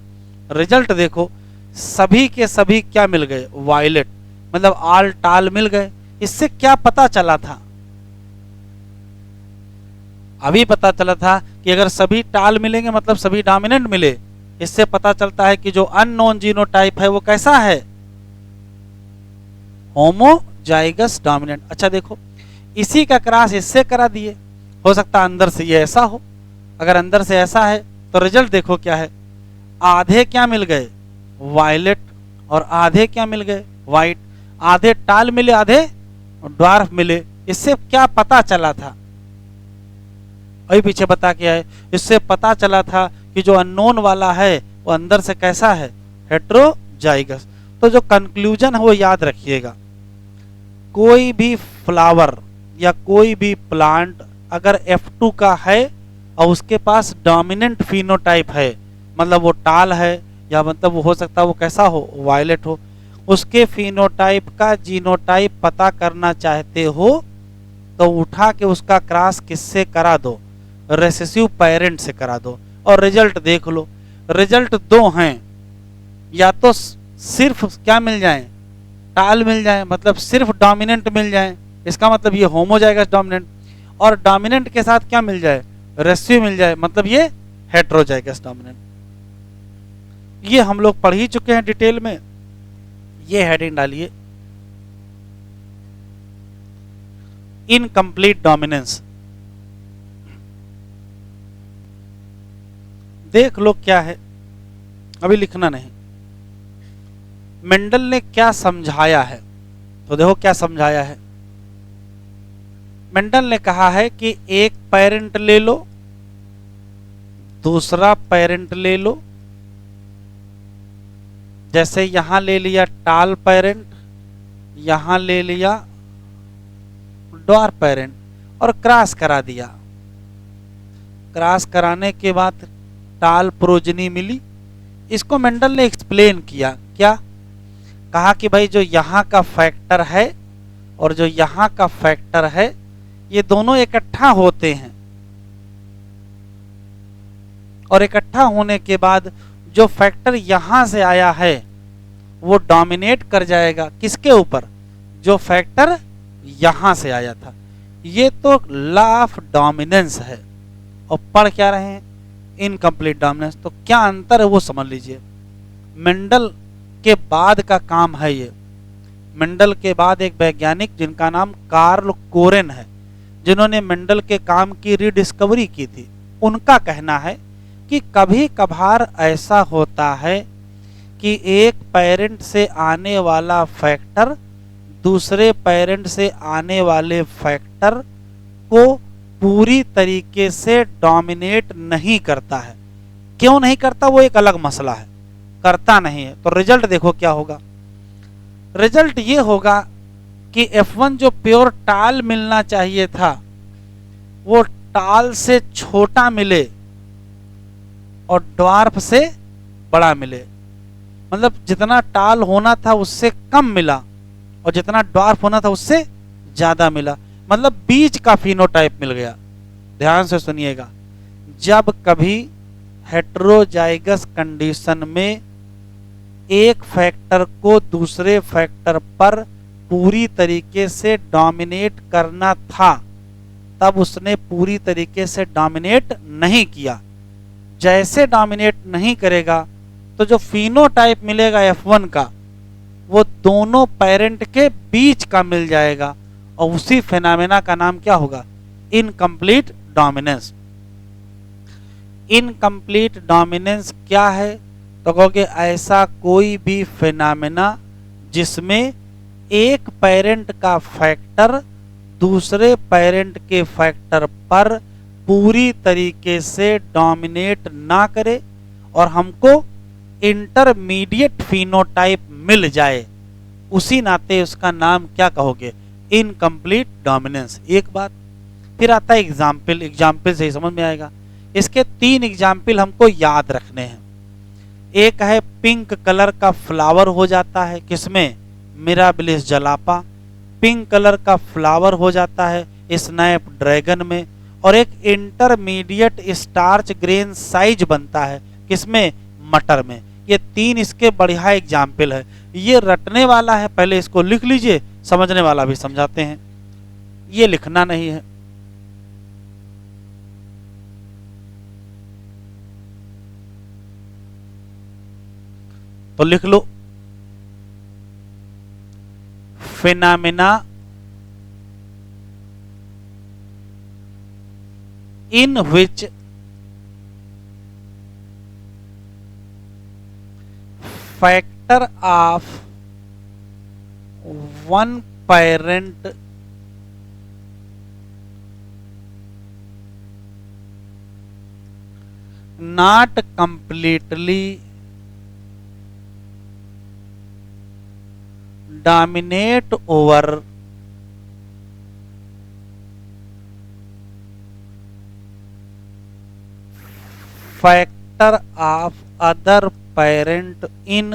रिजल्ट देखो, सभी के सभी क्या मिल गए? वायलेट, मतलब आल टाल मिल गए। इससे क्या पता चला था? अभी पता चला था कि अगर सभी टाल मिलेंगे मतलब सभी डोमिनेंट मिले। इससे पता चलता है कि जो अननोन जीनोटाइप है वो कैसा है? Homozygous dominant. अच्छा देखो, इसी का क्रॉस इससे करा दिए। हो सकता है अंदर से ये ऐसा हो। अगर अंदर से ऐसा है तो रिजल्ट देखो क्या है? आधे क्या मिल गए? वायलेट। और आधे क्या मिल गए? वाइट। आधे टाल मिले, आधे ड्वार्फ मिले। इससे क्या पता चला था? अभी पीछे बता क्या है? इससे पता चला था कि जो अननोन वाला है वो अंदर से कैसा है? हेट्रोजाइगस। तो जो कंक्लूजन है वो याद रखिएगा, कोई भी फ्लावर या कोई भी प्लांट अगर F2 का है और उसके पास डोमिनेंट फिनोटाइप है, मतलब वो टाल है या मतलब वो हो सकता है वो कैसा हो? वायलेट हो। उसके फिनोटाइप का जीनोटाइप पता करना चाहते हो तो उठा के उसका क्रॉस किससे करा दो? रेसेसिव पेरेंट से करा दो और रिजल्ट देख लो। रिजल्ट दो हैं, या तो सिर्फ क्या मिल जाए? टाल मिल जाए, मतलब सिर्फ डोमिनेंट मिल जाए, इसका मतलब ये होमोजाइगस डोमिनेंट। और डोमिनेंट के साथ क्या मिल जाए? रेसिव मिल जाए, मतलब ये हेट्रोजाइगस डोमिनेंट। ये हम लोग पढ़ ही चुके हैं डिटेल में। ये हेडिंग डालिए, इनकम्प्लीट डोमिनेंस। देख लो क्या है, अभी लिखना नहीं। मेंडल ने क्या समझाया है, तो देखो क्या समझाया है। मेंडल ने कहा है कि एक पेरेंट ले लो, दूसरा पेरेंट ले लो, जैसे यहां ले लिया टाल पेरेंट, यहां ले लिया ड्वार्फ पेरेंट और क्रॉस करा दिया। क्रॉस कराने के बाद टाल प्रोजनी मिली। इसको मेंडल ने एक्सप्लेन किया, क्या कहा कि भाई जो यहां का फैक्टर है और जो यहां का फैक्टर है ये दोनों इकट्ठा होते हैं, और इकट्ठा होने के बाद जो फैक्टर यहां से आया है वो डोमिनेट कर जाएगा किसके ऊपर, जो फैक्टर यहां से आया था। ये तो लॉ ऑफ डोमिनेंस है। और पढ़ क्या रहे हैं, इनकम्प्लीट डोमिनेंस। तो क्या अंतर है वो समझ लीजिए। मेंडल के बाद का काम है ये। मेंडल के बाद एक वैज्ञानिक जिनका नाम कार्ल कोरेन है, जिन्होंने मेंडल के काम की रिडिस्कवरी की थी, उनका कहना है कि कभी कभार ऐसा होता है कि एक पेरेंट से आने वाला फैक्टर दूसरे पेरेंट से आने वाले फैक्टर को पूरी तरीके से डोमिनेट नहीं करता है। क्यों नहीं करता वो एक अलग मसला है, करता नहीं है। तो रिजल्ट देखो क्या होगा। रिजल्ट ये होगा कि F1 जो प्योर टाल मिलना चाहिए था वो टाल से छोटा मिले और ड्वार्फ से बड़ा मिले। मतलब जितना टाल होना था उससे कम मिला और जितना ड्वार्फ होना था उससे ज्यादा मिला। मतलब बीच का फिनोटाइप मिल गया। ध्यान से सुनिएगा, जब कभी हेटेरोजाइगस कंडीशन में एक फैक्टर को दूसरे फैक्टर पर पूरी तरीके से डोमिनेट करना था तब उसने पूरी तरीके से डोमिनेट नहीं किया। जैसे डोमिनेट नहीं करेगा तो जो फिनोटाइप मिलेगा F1 का वो दोनों पेरेंट के बीच का मिल जाएगा और उसी फेनामेना का नाम क्या होगा, इनकम्प्लीट डोमिनेंस। इनकम्प्लीट डोमिनेंस क्या है, तो कहोगे ऐसा कोई भी फेनामेना जिसमें एक पेरेंट का फैक्टर दूसरे पेरेंट के फैक्टर पर पूरी तरीके से डोमिनेट ना करे और हमको इंटरमीडिएट फिनोटाइप मिल जाए, उसी नाते उसका नाम क्या कहोगे, इनकम्प्लीट डोमिनेंस। एक बात फिर आता है एग्जाम्पल। एग्जाम्पल से ही समझ में आएगा। इसके 3 एग्जाम्पल हमको याद रखने हैं। एक है पिंक कलर का फ्लावर हो जाता है, किसमें, मिराबिलिस जलापा। पिंक कलर का फ्लावर हो जाता है स्नैप ड्रैगन में। और एक इंटरमीडिएट स्टार्च ग्रेन साइज बनता है किसमें, मटर में। ये 3 इसके बढ़िया एग्जाम्पल है। ये रटने वाला है, पहले इसको लिख लीजिए, समझने वाला भी समझाते हैं। ये लिखना नहीं है। तो लिख लो, phenomena in which factor of one parent not completely dominate over factor of other parent in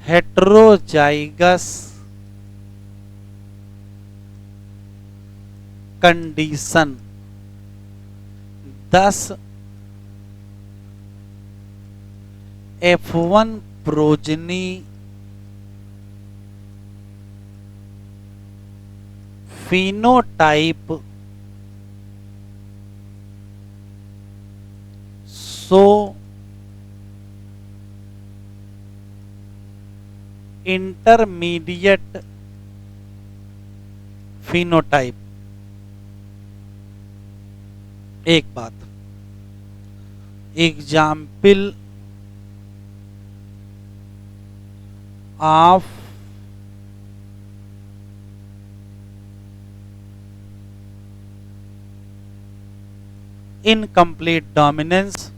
heterozygous condition। thus F1 progeny phenotype show intermediate phenotype. एक बात, एग्जाम्पल ऑफ इनकम्प्लीट डोमिनेंस।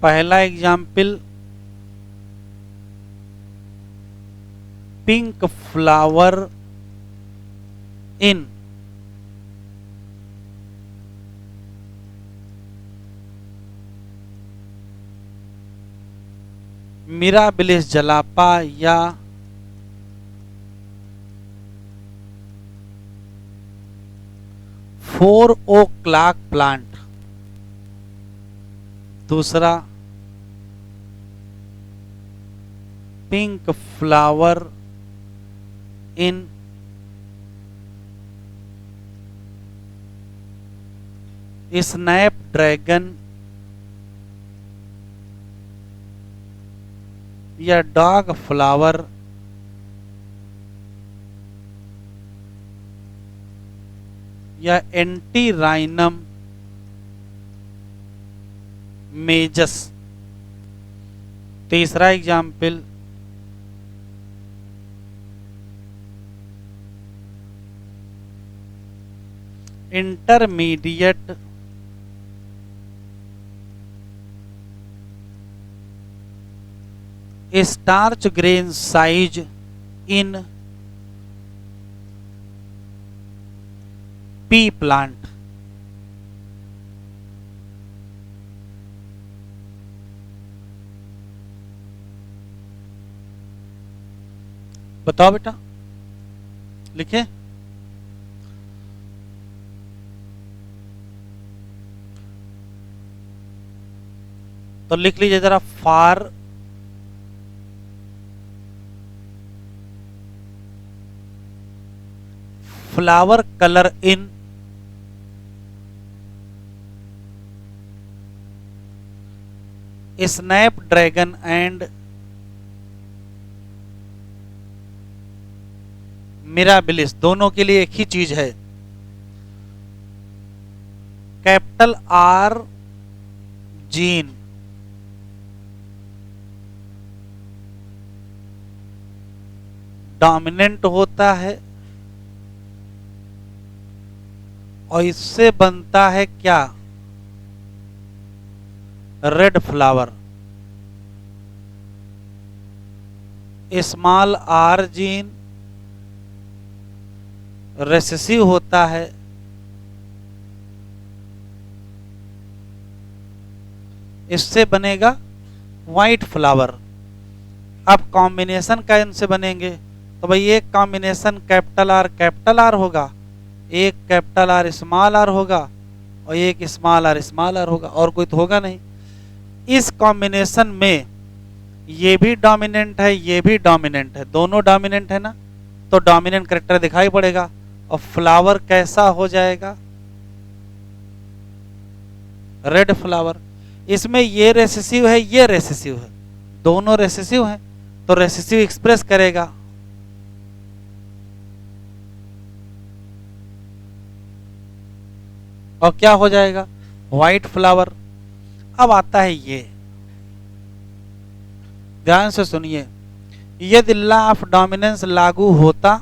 पहला example, pink flower in Mirabilis jalapa या four o'clock plant. दूसरा, pink flower in snapdragon या dog flower या antirrhinum majus. तीसरा example, intermediate starch grain size in pea plant. बताओ बेटा, लिखे। तो लिख लीजिए जरा, for flower colour in snapdragon and Mirabilis. दोनों के लिए एक ही चीज है, कैपिटल आर जीन डोमिनेंट होता है और इससे बनता है क्या, red flower. Small R gene recessive होता है, इससे बनेगा व्हाइट फ्लावर। अब कॉम्बिनेशन का इनसे बनेंगे, तो भाई एक कॉम्बिनेशन कैपिटल आर होगा, एक कैपिटल आर स्मॉल आर होगा और एक स्मॉल आर होगा, और कोई तो होगा नहीं। इस कॉम्बिनेशन में ये भी डोमिनेंट है, ये भी डोमिनेंट है, दोनों डोमिनेंट है ना, तो डोमिनेंट कैरेक्टर दिखाई पड़ेगा और फ्लावर कैसा हो जाएगा, रेड फ्लावर। इसमें ये रेसेसिव है, ये रेसेसिव है, दोनों रेसेसिव हैं, तो रेसेसिव एक्सप्रेस करेगा। और क्या हो जाएगा, व्हाइट फ्लावर। अब आता है ये, ध्यान से सुनिए, यदि लॉ ऑफ डोमिनेंस लागू होता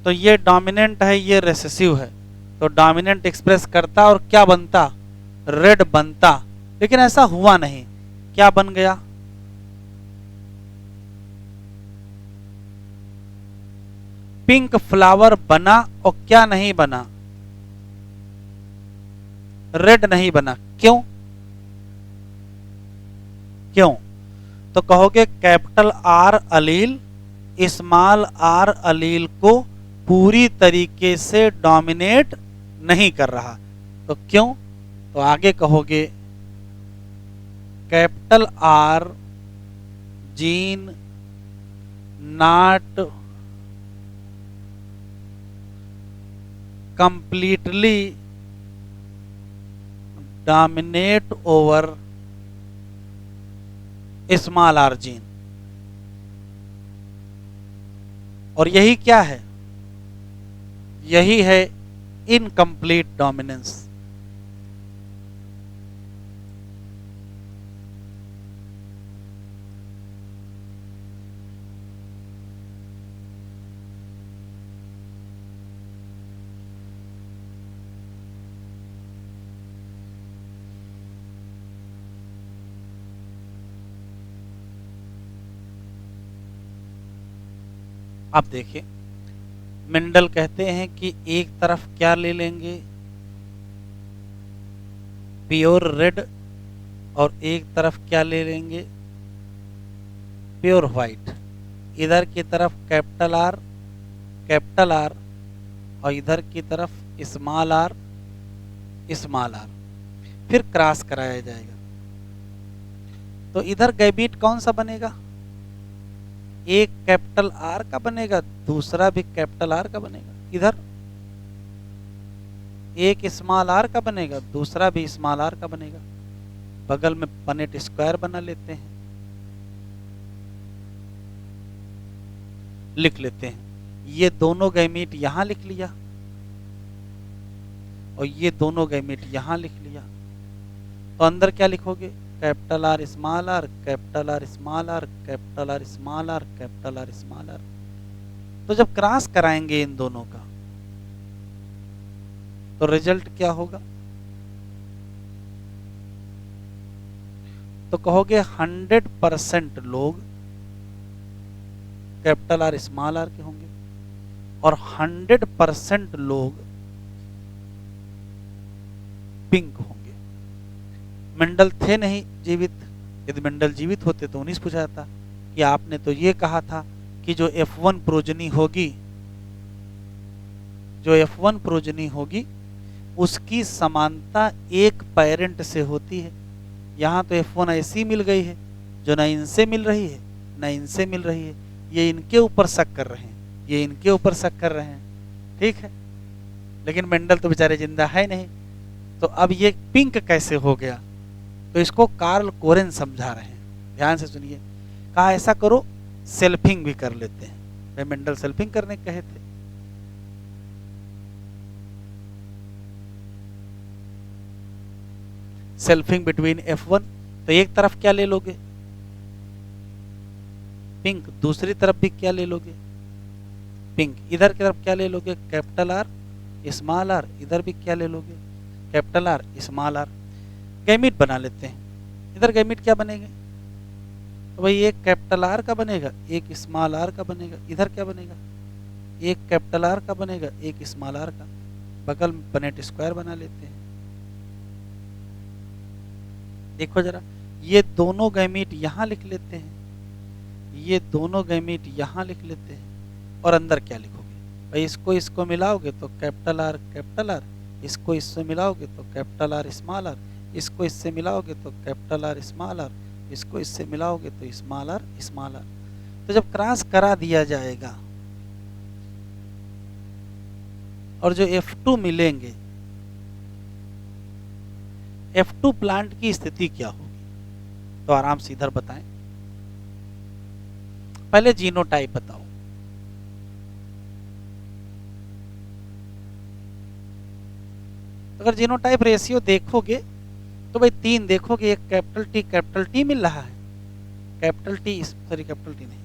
तो ये डोमिनेंट है, ये रेसेसिव है, तो डोमिनेंट एक्सप्रेस करता और क्या बनता, रेड बनता। लेकिन ऐसा हुआ नहीं, क्या बन गया, पिंक फ्लावर बना और क्या नहीं बना, रेड नहीं बना। क्यों? क्यों? तो कहोगे capital are Aleel small are अलील को पूरी तरीके से डोमिनेट नहीं कर रहा। तो क्यों? तो आगे कहोगे capital R gene not completely dominate over small R gene. और यही क्या है? यही है इनकम्प्लीट डोमिनेंस। आप देखिए, मेंडल कहते हैं कि एक तरफ क्या ले लेंगे, प्योर रेड, और एक तरफ क्या ले लेंगे, प्योर व्हाइट। इधर की तरफ कैपिटल आर, और इधर की तरफ स्मॉल आर, स्मॉल आर। फिर क्रॉस कराया जाएगा, तो इधर गैमीट कौन सा बनेगा? एक कैपिटल आर का बनेगा, दूसरा भी कैपिटल आर का बनेगा। इधर एक स्मॉल आर का बनेगा, दूसरा भी स्मॉल आर का बनेगा। बगल में पनेट स्क्वायर बना लेते हैं, लिख लेते हैं। ये दोनों गैमीट यहां लिख लिया, और ये दोनों गैमीट यहां लिख लिया। तो अंदर क्या लिखोगे? Capital R small R, capital R small R, capital R small R, capital R small R. तो जब क्रॉस कराएंगे इन दोनों का, तो रिजल्ट क्या होगा? तो कहोगे 100% लोग कैपिटल आर स्मॉल आर के होंगे, और 100% लोग पिंक होंगे। मेंडल थे नहीं जीवित। यदि मेंडल जीवित होते तो उन्हीं से पूछा जाता कि आपने तो ये कहा था कि जो F1 प्रोजनी होगी, जो F1 प्रोजनी होगी उसकी समानता एक पेरेंट से होती है। यहाँ तो F1 ऐसी मिल गई है जो न इनसे मिल रही है न इनसे मिल रही है। ये इनके ऊपर शक कर रहे हैं, ये इनके ऊपर शक कर रहे हैं, ठीक है। लेकिन मेंडल तो बेचारे जिंदा है नहीं, तो अब ये पिंक कैसे हो गया? तो इसको कार्ल कोरेन समझा रहे हैं। ध्यान से सुनिए। कहा ऐसा करो, सेल्फिंग भी कर लेते हैं। भाई मेंडल सेल्फिंग करने कहे थे। सेल्फिंग बिटवीन F1, तो एक तरफ क्या ले लोगे? पिंक। दूसरी तरफ भी क्या ले लोगे? पिंक। इधर की तरफ क्या ले लोगे? Capital R small R. इधर भी क्या ले लोगे? Capital R small R. Gamete बना लेते हैं। इधर गैमीट क्या बनेंगे? तो भाई एक कैपिटल आर का बनेगा, एक स्मॉल आर का बनेगा। इधर क्या बनेगा? एक कैपिटल आर का बनेगा, एक स्मॉल आर का। बगल में पनेट स्क्वायर बना लेते हैं। देखो जरा, ये दोनों गैमीट यहां लिख लेते हैं, ये दोनों गैमीट यहां लिख लेते हैं। और अंदर क्या लिखोगे? भाई इसको मिलाओगे तो कैपिटल आर, इसको इससे मिलाओगे तो कैपिटल आर स्मॉल आर, इसको इससे मिलाओगे तो कैपिटल आर स्मॉल आर, इसको इससे मिलाओगे तो स्मॉल आर स्मॉल आर। तो जब क्रॉस करा दिया जाएगा और जो F2 मिलेंगे, F2 प्लांट की स्थिति क्या होगी? तो आराम से इधर बताएं। पहले जीनोटाइप बताओ। अगर जीनोटाइप रेशियो देखोगे तो भाई 3 देखोगे। एक कैपिटल टी मिल रहा है, कैपिटल टी नहीं,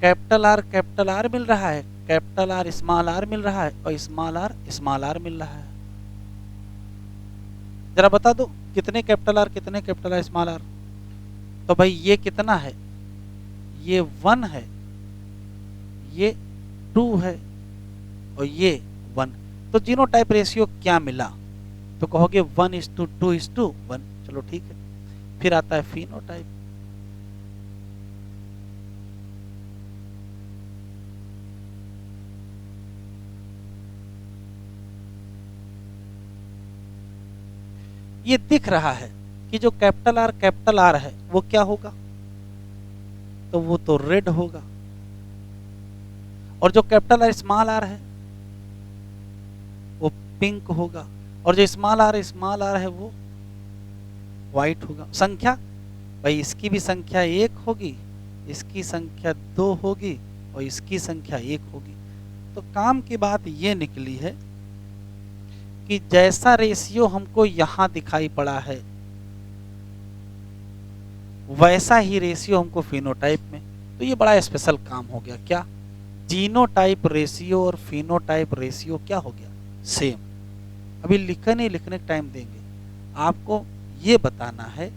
कैपिटल आर मिल रहा है, कैपिटल आर स्मॉल आर मिल रहा है, और स्मॉल आर मिल रहा है। जरा बता दो कितने कैपिटल आर स्मॉल आर? तो भाई ये कितना है? ये 1 है, ये 2 है, और ये 1। तो जीनोटाइप रेशियो क्या मिला? तो कहोगे 1:2:1। चलो ठीक है। फिर आता है फिनोटाइप। ये दिख रहा है कि जो कैपिटल आर है वो क्या होगा? तो वो तो रेड होगा। और जो कैपिटल आर स्मॉल आर है वो पिंक होगा। और जो स्मॉल आर है वो वाइट होगा। संख्या भाई इसकी भी संख्या 1 होगी, इसकी संख्या 2 होगी और इसकी संख्या 1 होगी। तो काम की बात ये निकली है कि जैसा रेशियो हमको यहां दिखाई पड़ा है वैसा ही रेशियो हमको फिनोटाइप में। तो ये बड़ा स्पेशल काम हो गया। क्या? जीनोटाइप रेशियो और फिनोटाइप रेशियो क्या हो गया? सेम। अभी लिखने का टाइम देंगे, आपको ये बताना है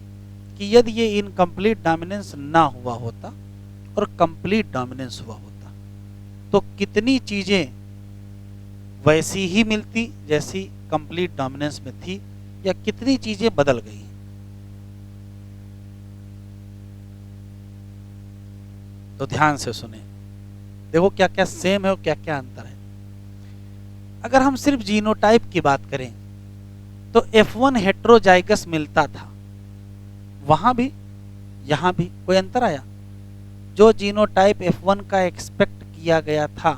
कि यदि ये इनकम्प्लीट डोमिनेंस ना हुआ होता और कंप्लीट डोमिनेंस हुआ होता तो कितनी चीजें वैसी ही मिलती जैसी कंप्लीट डोमिनेंस में थी, या कितनी चीजें बदल गई। तो ध्यान से सुने, देखो क्या क्या सेम है और क्या क्या अंतर है। अगर हम सिर्फ जीनोटाइप की बात करें तो F1 हेट्रोजाइगस मिलता था, वहां भी यहां भी कोई अंतर आया? जो जीनोटाइप F1 का एक्सपेक्ट किया गया था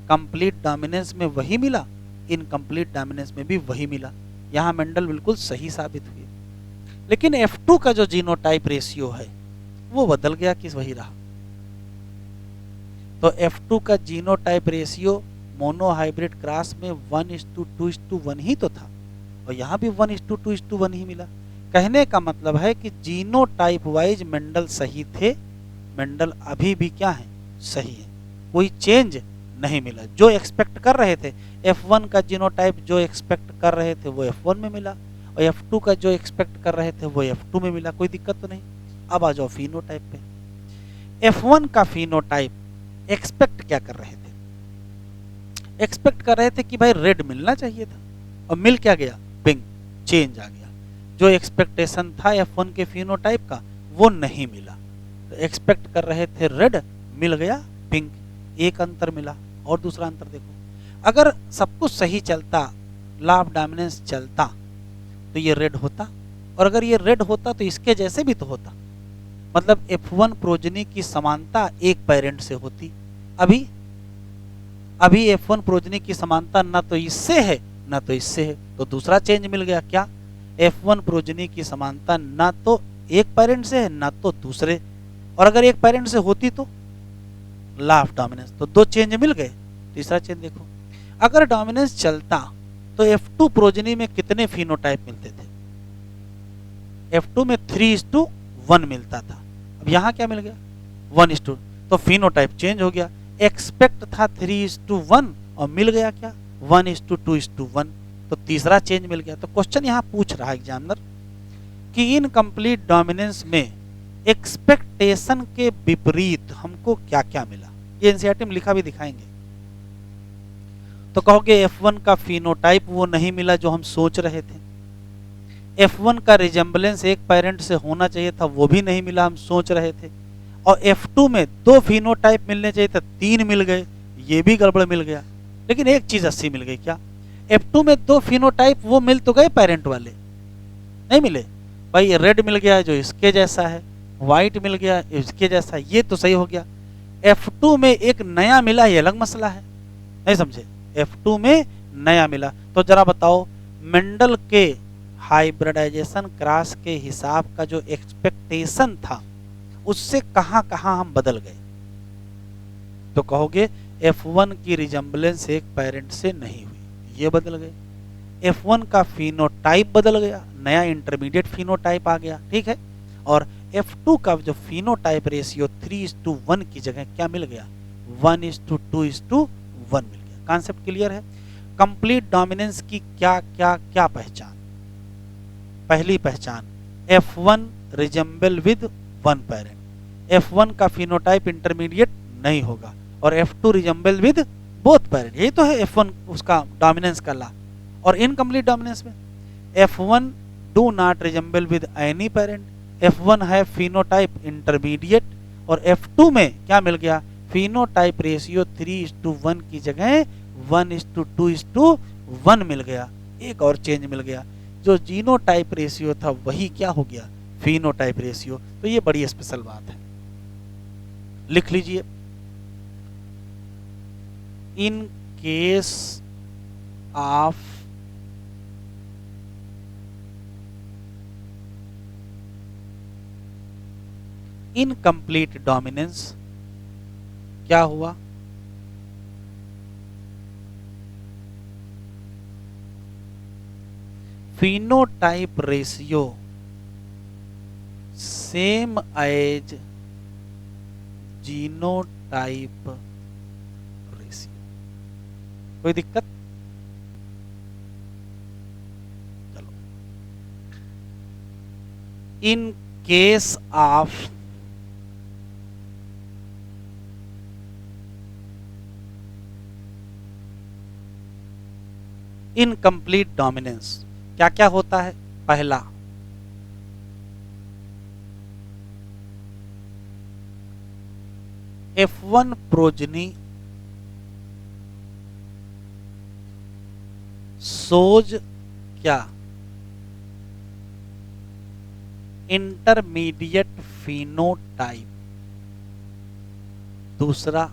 कंप्लीट डोमिनेंस में वही मिला, इनकम्प्लीट डोमिनेंस में भी वही मिला। यहां मेंडल बिल्कुल सही साबित हुए। लेकिन F2 का जो जीनोटाइप रेशियो है वो बदल गया कि वही रहा। तो F2 का जीनोटाइप रेशियो मोनोहाइब्रिड क्रॉस में 1:2:1 ही तो था, और यहाँ भी 1:2:1 ही मिला। कहने का मतलब है कि जीनोटाइप वाइज मेंडल सही थे, मेंडल अभी भी क्या है? सही है, कोई चेंज नहीं मिला। जो एक्सपेक्ट कर रहे थे F1 का जीनोटाइप, जो एक्सपेक्ट कर रहे थे वो F1 में मिला, और F2 का जो एक्सपेक्ट कर रहे थे वो F2 में मिला। कोई दिक्कत तो नहीं। अब आ जाओ फिनोटाइप पे। F1 का फिनोटाइप एक्सपेक्ट क्या कर रहे थे? एक्सपेक्ट कर रहे थे कि भाई रेड मिलना चाहिए था, और मिल क्या गया? पिंक। चेंज आ गया। जो एक्सपेक्टेशन था F1 के फिनोटाइप का वो नहीं मिला। तो एक्सपेक्ट कर रहे थे रेड, मिल गया पिंक। एक अंतर मिला। और दूसरा अंतर देखो, अगर सब कुछ सही चलता, लॉ ऑफ डोमिनेंस चलता, तो ये रेड होता, और अगर ये रेड होता तो इसके जैसे भी तो होता। मतलब F1 प्रोजनी की समानता एक पेरेंट से होती। अभी F1 प्रोजनी की समानता ना तो इससे है ना तो इससे है, तो दूसरा चेंज मिल गया। क्या? F1 प्रोजनी की समानता ना तो एक पेरेंट से है ना तो दूसरे, और अगर एक पेरेंट से होती तो लॉ ऑफ डोमिनेंस। तो दो चेंज मिल गए। तीसरा चेंज देखो, अगर डोमिनेंस चलता तो F2 प्रोजनी में कितने फिनोटाइप मिलते थे? F2 में 3:1 मिलता था। अब यहां क्या मिल गया? 1:2। तो फिनोटाइप चेंज हो गया। एक्सपेक्ट था 3:1 और मिल गया क्या? 1:2:1। तो तीसरा चेंज मिल गया। तो क्वेश्चन यहां पूछ रहा है एग्जामिनर कि इनकम्प्लीट डोमिनेंस में एक्सपेक्टेशन के विपरीत हमको क्या क्या मिला। ये एनसीईआरटी में लिखा भी दिखाएंगे। तो कहोगे F1 का फिनोटाइप वो नहीं मिला जो हम सोच रहे थे, F1 का रिजेम्बलेंस एक पेरेंट से होना चाहिए था वो भी नहीं मिला, हम सोच रहे थे, और F2 में 2 फिनोटाइप मिलने चाहिए था 3 मिल गए, ये भी गड़बड़ मिल गया। लेकिन एक चीज 80 मिल गई। क्या? F2 में 2 फिनोटाइप वो मिल तो गए पेरेंट वाले, नहीं मिले भाई। रेड मिल गया जो इसके जैसा है, व्हाइट मिल गया इसके जैसा, ये तो सही हो गया। F2 में एक नया मिला, ये अलग मसला है, नहीं समझे? F2 में नया मिला। तो जरा बताओ, मेंडल के हाइब्रिडाइजेशन क्रॉस के हिसाब का जो एक्सपेक्टेशन था उससे कहां कहां हम बदल गए? तो कहोगे F1 की रिजेम्बलेंस एक पेरेंट से नहीं हुई, ये बदल गए। F1 का फिनोटाइप बदल गया, नया इंटरमीडिएट फिनोटाइप आ गया, ठीक है। और F2 का जो फिनोटाइप रेशियो 3:1 की जगह क्या मिल गया? 1:2:1 मिल गया। कॉन्सेप्ट क्लियर है? कंप्लीट डोमिनेंस की क्या क्या क्या पहचान? पहली पहचान, F1 resemble with one parent. F1 का फिनोटाइप इंटरमीडिएट नहीं होगा, और F2 resemble with both parent. यही तो है F1 उसका डोमिनेंस का ला। और इनकम्प्लीट डोमिनेंस में F1 do not resemble with any parent, F1 है फिनोटाइप इंटरमीडिएट, और F2 में क्या मिल गया? फिनोटाइप रेशियो 3:1 की जगह 1:2:1 मिल गया। एक और चेंज मिल गया, जो जीनोटाइप रेशियो था वही क्या हो गया? Phenotype ratio. तो ये बड़ी स्पेशल बात है, लिख लीजिए। इन केस ऑफ इनकम्प्लीट डोमिनेंस क्या हुआ? phenotype ratio same as genotype ratio। कोई दिक्कत? चलो, in case of incomplete dominance क्या क्या होता है? पहला, F1 प्रोजनी सोज क्या? Intermediate phenotype. दूसरा,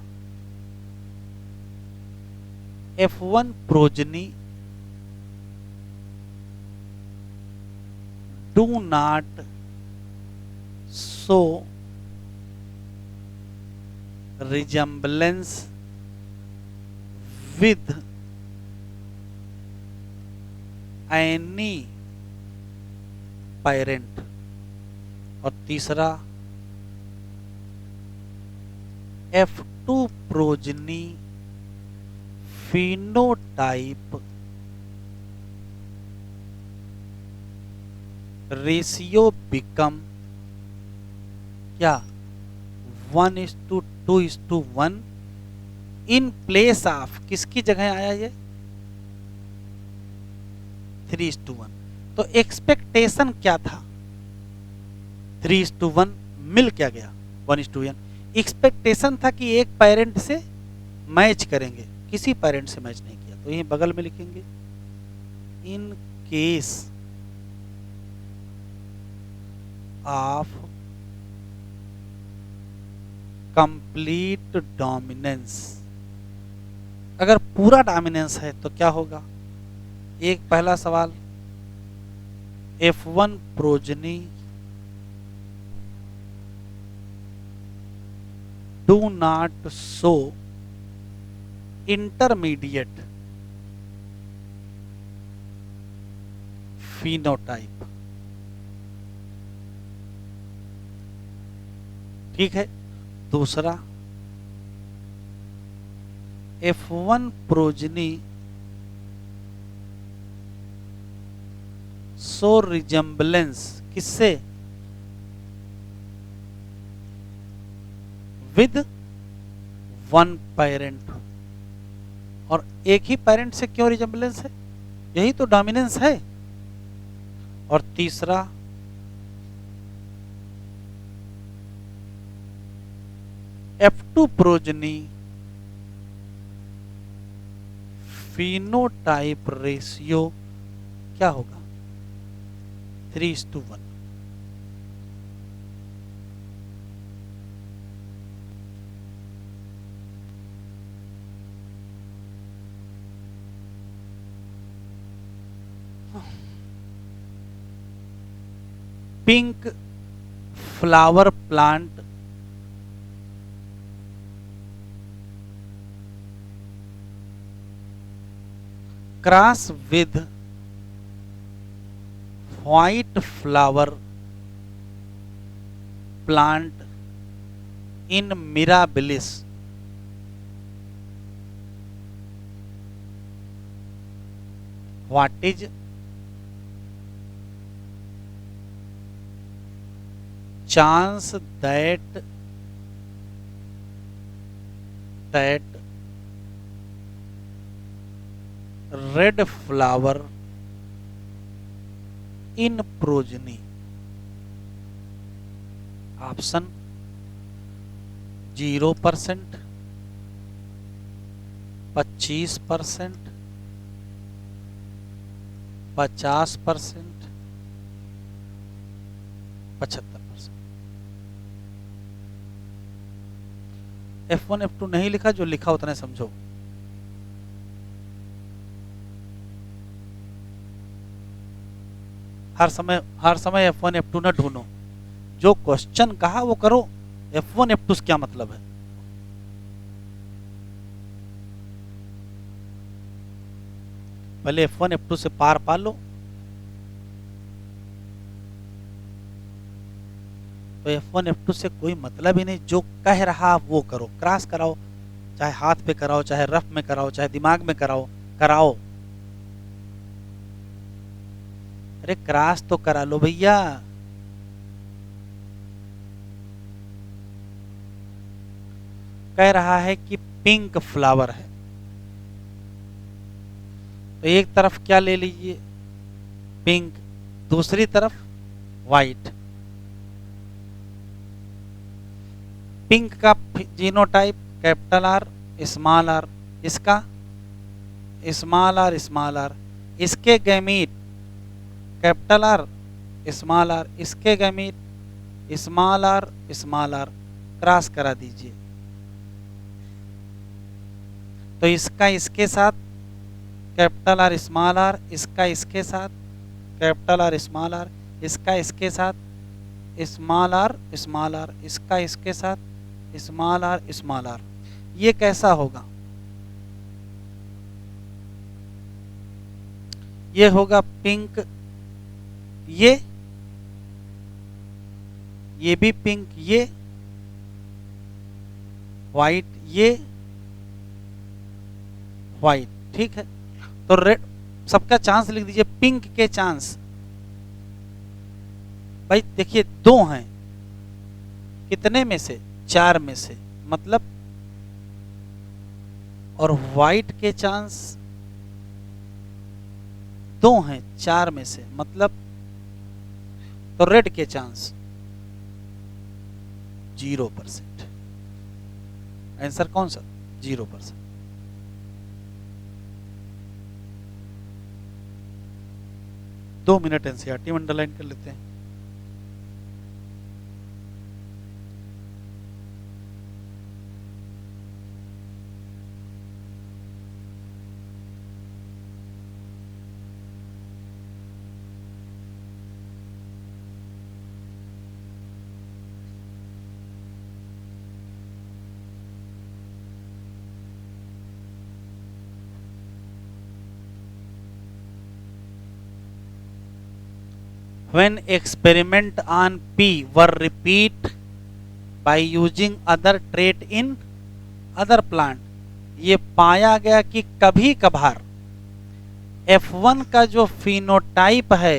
F1 progeny do not show resemblance with any parent। और तीसरा, F2 progeny phenotype ratio become क्या? 1:2:1 इन प्लेस ऑफ, किसकी जगह आया ये? 3:1। तो एक्सपेक्टेशन क्या था? 3:1 मिल क्या गया? 1:1। एक्सपेक्टेशन था कि एक पेरेंट से मैच करेंगे, किसी पेरेंट से मैच नहीं किया, तो यही बगल में लिखेंगे इन केस ऑफ कंप्लीट डोमिनेंस। अगर पूरा डोमिनेंस है तो क्या होगा? एक पहला सवाल, F1 progeny do not show intermediate phenotype. ठीक है। दूसरा, F1 प्रोजनी शो रिजेम्बलेंस किससे? With one parent. और एक ही पेरेंट से क्यों रिजेम्बलेंस है? यही तो डोमिनेंस है। और तीसरा, F2 प्रोजनी फिनोटाइप रेशियो क्या होगा? 3:1। Pink flower plant cross with white flower plant in mirabilis. What is chance that red flower in progeny? Option 0%, 25%, 50%, 75%। F1 F2 नहीं लिखा, जो लिखा उतना समझो। हर समय F1 F2 ना ढूंढो, जो क्वेश्चन कहा वो करो। F1 F2 से क्या मतलब है? पहले F1 F2 से पार पा लो। तो F1 F2 से कोई मतलब ही नहीं, जो कह रहा वो करो, क्रॉस कराओ, चाहे हाथ पे कराओ, चाहे रफ में कराओ, चाहे दिमाग में कराओ, कराओ। अरे क्रॉस तो करा लो भैया। कह रहा है कि पिंक फ्लावर है, तो एक तरफ क्या ले लीजिए, पिंक, दूसरी तरफ व्हाइट। पिंक का genotype capital R small R, इसका स्मॉल आर स्मॉल आर, इसके gamete capital R small R, इसके gamete small R small R, cross करा दीजिए। तो इसका इसके साथ कैपिटल आर स्मॉल आर, इसका इसके साथ कैपिटल आर स्मॉल आर, इसका इसके साथ स्मॉल आर स्मॉल आर, इसका इसके साथ स्मॉल आर स्मॉल आर। ये कैसा होगा? ये होगा पिंक, ये भी पिंक, ये व्हाइट, ये व्हाइट, ठीक है। तो रेड, सबका चांस लिख दीजिए, पिंक के चांस भाई देखिए दो हैं, कितने में से? 4 में से, मतलब, और व्हाइट के चांस 2 हैं 4 में से, मतलब, तो रेड के चांस 0%। आंसर कौन सा? 0%। दो मिनट एनसीईआरटी में अंडरलाइन कर लेते हैं। When experiment on P were repeat by using other trait in other plant, ये पाया गया कि कभी कभार F1 का जो फिनोटाइप है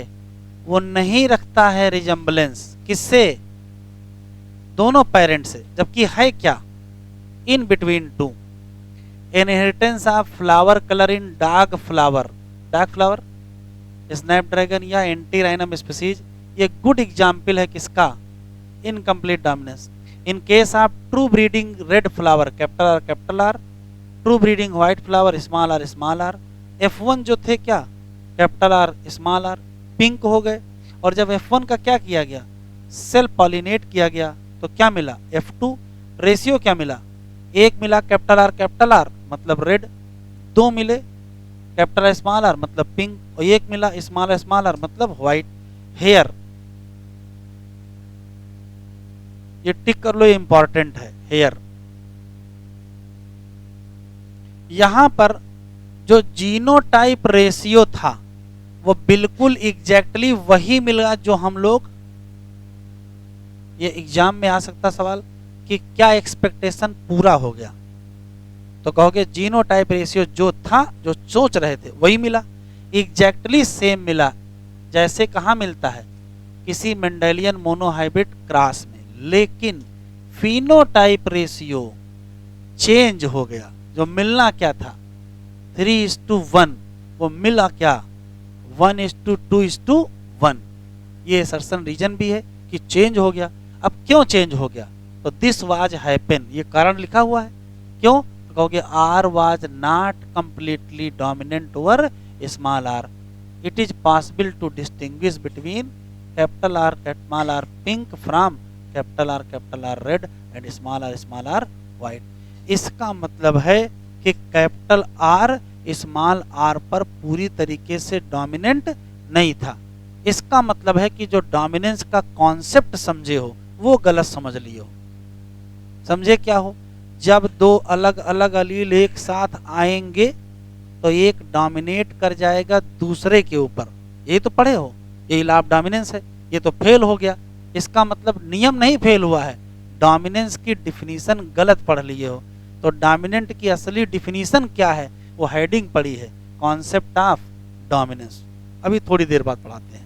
वो नहीं रखता है रिजम्बलेंस, किससे? दोनों पेरेंट से, जबकि है क्या? In between two. Inheritance of flower colour in dark flower, snapdragon या एंटीराइनम स्पीसीज, ये गुड एग्जाम्पल है किसका? Incomplete dominance. In case of true breeding red flower capital R, true breeding white flower small R. F1 जो थे क्या? Capital R small R, pink हो गए। और जब F1 का क्या किया गया? सेल्फ पॉलिनेट किया गया, तो क्या मिला? F2। रेशियो क्या मिला? 1 मिला कैपिटल आर मतलब रेड, 2 मिले कैपिटल स्मॉल आर मतलब पिंक, और 1 मिला स्मॉल आर मतलब व्हाइट। हेयर, ये टिक कर लो, ये इंपॉर्टेंट है। हेयर, यहां पर जो जीनोटाइप रेशियो था वो बिल्कुल एग्जैक्टली वही मिला जो हम लोग, ये एग्जाम में आ सकता सवाल कि क्या एक्सपेक्टेशन पूरा हो गया, तो कहोगे जीनोटाइप रेशियो जो था, जो सोच रहे थे वही मिला, एग्जैक्टली सेम मिला। जैसे कहाँ मिलता है? किसी मेंडेलियन मोनोहाइब्रिड क्रॉस में, लेकिन फिनोटाइप रेशियो चेंज हो गया। जो मिलना क्या था 3:1, वो मिला क्या 1:2:1। ये असर्शन रीजन भी है कि चेंज हो गया। अब क्यों चेंज हो गया? तो दिस वाज हैपन, ये कारण लिखा हुआ है। क्यों? तो कहोगे R was not completely dominant over small R. It is possible to distinguish between capital R pink from capital R red and small R white. इसका मतलब है कि कैपिटल आर स्मॉल आर पर पूरी तरीके से डोमिनेंट नहीं था। इसका मतलब है कि जो डोमिनेंस का कॉन्सेप्ट समझे हो वो गलत समझ लिए हो। समझे क्या हो? जब दो अलग अलग अलील एक साथ आएंगे तो एक डोमिनेट कर जाएगा दूसरे के ऊपर। ये तो पढ़े हो, ये लॉ ऑफ डोमिनेंस है। ये तो फेल हो गया, इसका मतलब नियम नहीं फेल हुआ है, डोमिनेंस की डिफिनीशन गलत पढ़ लिए हो। तो डोमिनेंट की असली डिफिनीशन क्या है, वो हेडिंग पढ़ी है, कॉन्सेप्ट ऑफ डोमिनेंस। अभी थोड़ी देर बाद पढ़ाते हैं।